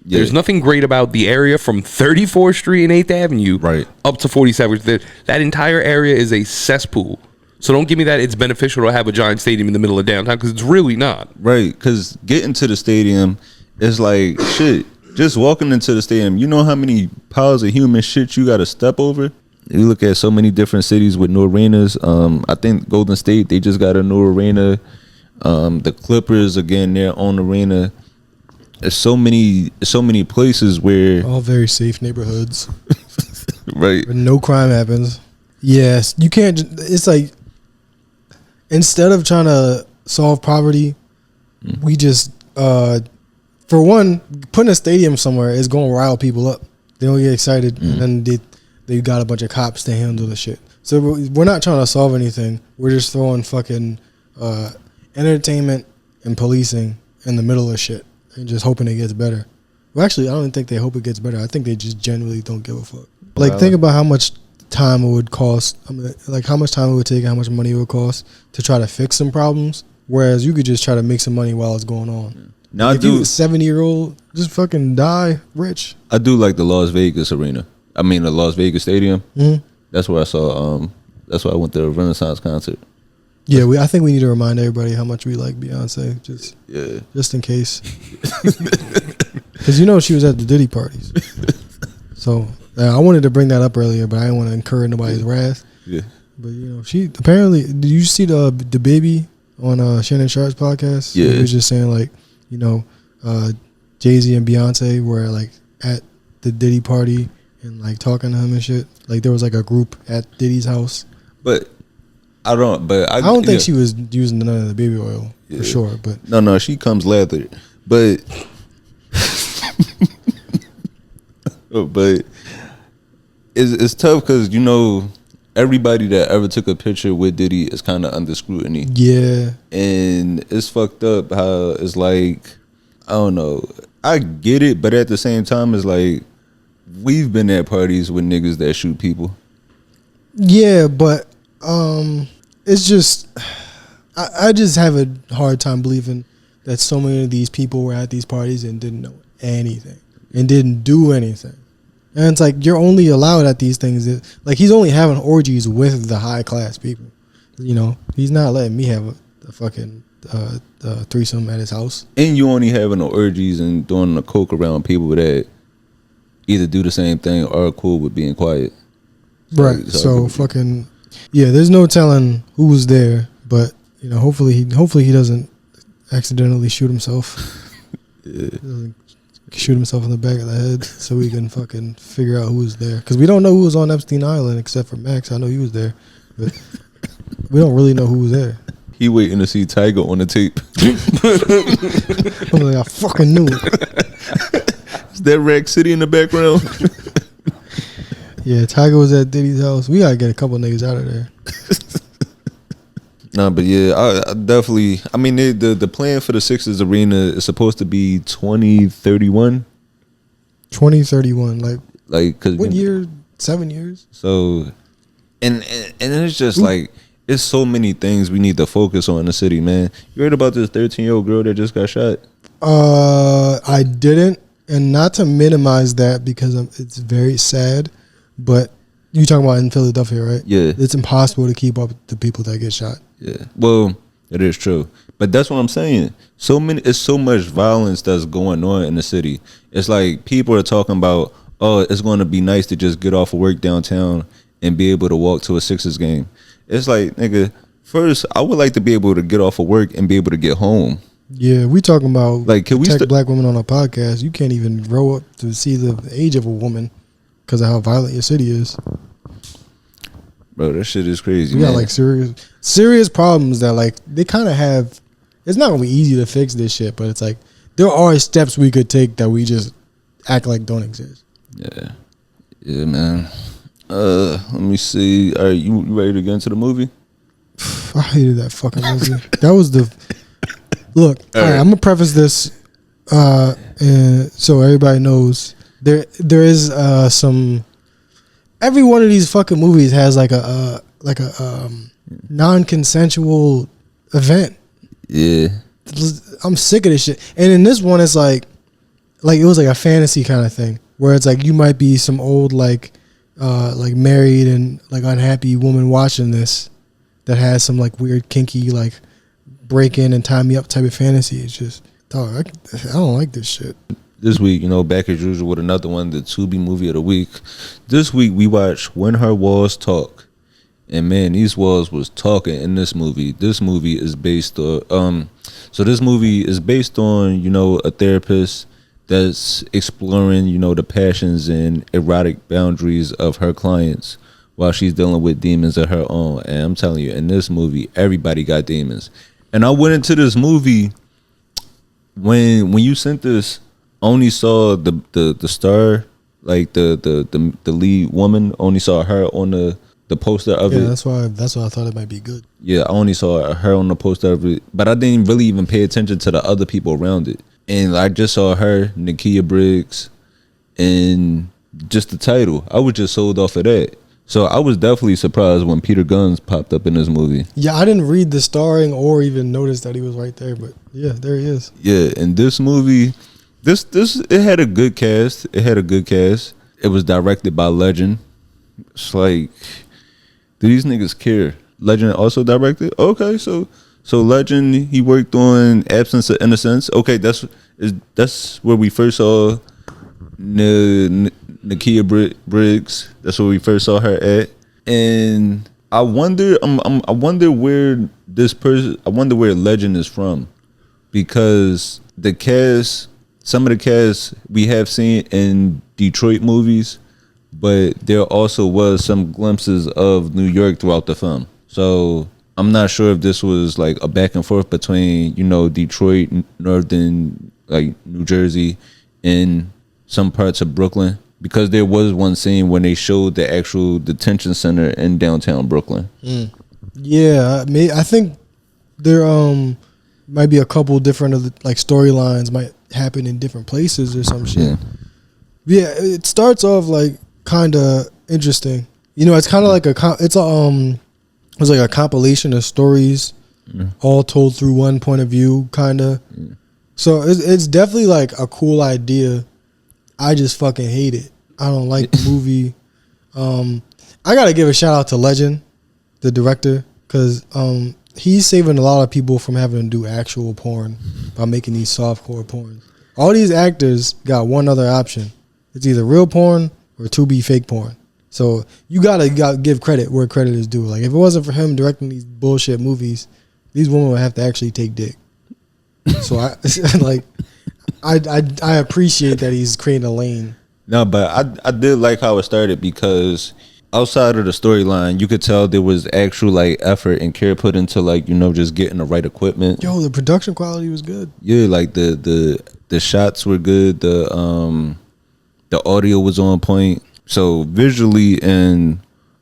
Yeah. There's nothing great about the area from 34th Street and 8th Avenue up to 47th. That entire area is a cesspool. So don't give me that it's beneficial to have a giant stadium in the middle of downtown because it's really not. Right, because getting to the stadium is like, shit, just walking into the stadium, you know how many piles of human shit you got to step over? You look at so many different cities with new arenas. I think Golden State, they just got a new arena. The Clippers, again, their own arena. There's so many places where all very safe neighborhoods, right? Where no crime happens. Yes, you can't. It's like instead of trying to solve poverty, we just, for one, putting a stadium somewhere is going to rile people up. They don't get excited, and they got a bunch of cops to handle the shit. So we're not trying to solve anything. We're just throwing fucking entertainment and policing in the middle of shit. And just hoping it gets better. Well, actually, I don't think they hope it gets better. I think they just genuinely don't give a fuck. Like, think about how much time it would cost. I mean, like, how much time it would take and how much money it would cost to try to fix some problems. Whereas you could just try to make some money while it's going on. Yeah. Now, if you a 70-year-old, just fucking die rich. I do like the Las Vegas arena. I mean, the Las Vegas stadium. Mm-hmm. That's where I saw. That's where I went to a Renaissance concert. Yeah, I think we need to remind everybody how much we like Beyonce, just in case. Because you know she was at the Diddy parties. So I wanted to bring that up earlier, but I didn't want to incur nobody's wrath. Yeah. But you know, she apparently. Did you see the baby on Shannon Sharp's podcast? Yeah. He was just saying like, you know, Jay-Z and Beyonce were like at the Diddy party and like talking to him and shit. Like there was like a group at Diddy's house. But I don't think she was using none of the baby oil for sure. But no, she comes lathered. But but it's tough because you know everybody that ever took a picture with Diddy is kind of under scrutiny. Yeah, and it's fucked up how it's like I don't know. I get it, but at the same time, it's like we've been at parties with niggas that shoot people. Yeah, but it's just I just have a hard time believing that so many of these people were at these parties and didn't know anything and didn't do anything. And it's like you're only allowed at these things. Like he's only having orgies with the high class people. You know, he's not letting me have a fucking threesome at his house. And you only having the orgies and doing the coke around people that either do the same thing or are cool with being quiet. Right. So fucking yeah. There's no telling who was there, but you know, hopefully he doesn't accidentally shoot himself. Yeah. Doesn't shoot himself in the back of the head, so we can fucking figure out who was there. Because we don't know who was on Epstein Island except for Max. I know he was there, but we don't really know who was there. He waiting to see Tiger on the tape. I'm like, I fucking knew it. Is that Rack City in the background? Yeah, Tiger was at Diddy's house. We gotta get a couple niggas out of there. Nah, but yeah, I definitely. I mean, the plan for the Shxts arena is supposed to be 2031. 2031, like cause what year? 7 years. So, and it's just like it's so many things we need to focus on in the city, man. You heard about this 13-year-old girl that just got shot? I didn't, and not to minimize that because it's very sad, but you talking about in Philadelphia, right? Yeah. It's impossible to keep up with the people that get shot. Yeah. Well, it is true. But that's what I'm saying. It's so much violence that's going on in the city. It's like people are talking about, oh, it's going to be nice to just get off of work downtown and be able to walk to a Sixers game. It's like, nigga, first, I would like to be able to get off of work and be able to get home. Yeah, we talking about like, can we protect black women on a podcast. You can't even grow up to see the age of a woman because of how violent your city is. Bro, that shit is crazy. We got like serious problems that like they kind of have. It's not gonna be easy to fix this shit, but it's like there are steps we could take that we just act like don't exist. Yeah, man. Let me see. All right, you ready to get into the movie? I hated that fucking movie. That was the look. All right, I'm gonna preface this, and so everybody knows there is some. Every one of these fucking movies has like a non-consensual event. Yeah, I'm sick of this shit. And in this one, it's like it was like a fantasy kind of thing where it's like you might be some old like married and like unhappy woman watching this that has some like weird kinky like break in and tie me up type of fantasy. It's just dog. I don't like this shit. This week, back as usual with another one, the Tubi movie of the week. This week we watched When Her Walls Talk, and man, these walls was talking in this movie. This movie is based on, this movie is based on a therapist that's exploring the passions and erotic boundaries of her clients while she's dealing with demons of her own. And I'm telling you, in this movie, everybody got demons. And I went into this movie when you sent this. Only saw the star, like the lead woman. Only saw her on the poster of it. Yeah, that's why I thought it might be good. Yeah, I only saw her on the poster of it, but I didn't really even pay attention to the other people around it. And I just saw her, Nakia Briggs, and just the title. I was just sold off of that. So I was definitely surprised when Peter Guns popped up in this movie. Yeah, I didn't read the starring or even notice that he was right there, but yeah, there he is. Yeah, in this movie. It had a good cast. It was directed by Legend. It's like, do these niggas care? Legend also directed? Okay, so Legend, he worked on Absence of Innocence. Okay, that's where we first saw Nakia Briggs. That's where we first saw her at. And I wonder where Legend is from, because the cast. Some of the cast we have seen in Detroit movies, but there also was some glimpses of New York throughout the film. So I'm not sure if this was like a back and forth between, Detroit, northern, like New Jersey, and some parts of Brooklyn, because there was one scene when they showed the actual detention center in downtown Brooklyn. Yeah, I think there might be a couple different like storylines might happen in different places or some shit. Yeah, it starts off like kind of interesting. It's kind of like it's like a compilation of stories all told through one point of view, kind of. So it's definitely like a cool idea. I just fucking hate it. I don't like the movie. I gotta give a shout out to Legend, the director, because he's saving a lot of people from having to do actual porn by making these softcore porns. All these actors got one other option. It's either real porn or Tubi fake porn. So you gotta give credit where credit is due. Like if it wasn't for him directing these bullshit movies, these women would have to actually take dick. So I appreciate that he's creating a lane. No, but I did like how it started, because outside of the storyline, you could tell there was actual like effort and care put into like just getting the right equipment. Yo, the production quality was good. Yeah, like the shots were good. The audio was on point. So visually and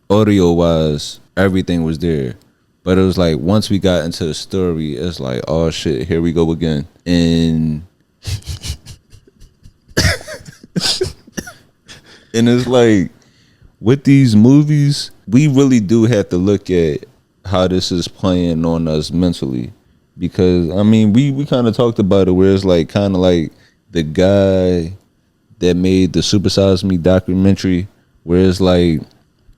audio wise, everything was there. But it was like once we got into the story, it's like, oh shit, here we go again. And and it's like, with these movies, we really do have to look at how this is playing on us mentally. because I mean we kind of talked about it where it's like kind of like the guy that made the Super Size Me documentary where it's like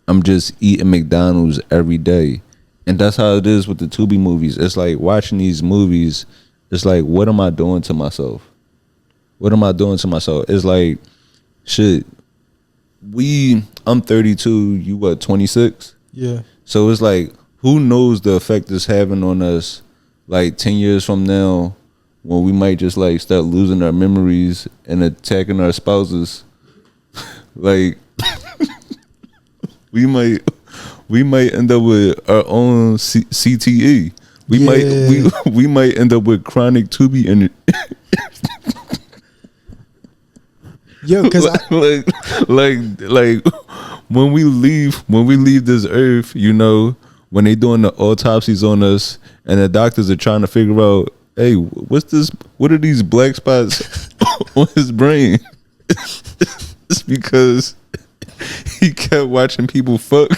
I'm just eating McDonald's every day. And that's how it is with the Tubi movies. It's like watching these movies, it's like, what am I doing to myself? What am I doing to myself? It's like, shit, I'm 32, you what, 26? Yeah. So it's like, who knows the effect it's having on us like 10 years from now when we might just like start losing our memories and attacking our spouses. Like, we might end up with our own CTE. We might end up with chronic Tubi and Yo, because like when we leave this earth, you know, when they doing the autopsies on us and the doctors are trying to figure out, hey, what's this? What are these black spots on his brain? It's because he kept watching people fuck.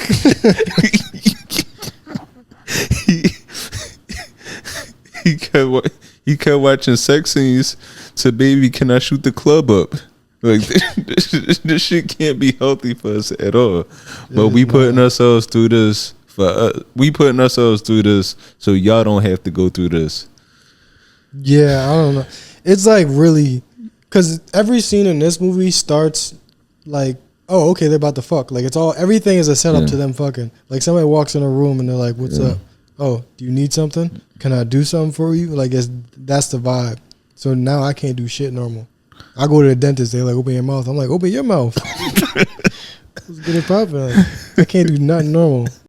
he kept watching sex scenes to baby, can I shoot the club up? Like this shit can't be healthy for us at all. But we putting ourselves through this so y'all don't have to go through this. Yeah, I don't know. It's like really, because every scene in this movie starts like, oh, okay, they're about to fuck. Like everything is a setup to them fucking. Like somebody walks in a room and they're like, what's up? Oh, do you need something? Can I do something for you? Like that's the vibe. So now I can't do shit normal. I go to the dentist, they're like, open your mouth. I'm like, open your mouth. Let's get it popping. Like, I can't do nothing normal.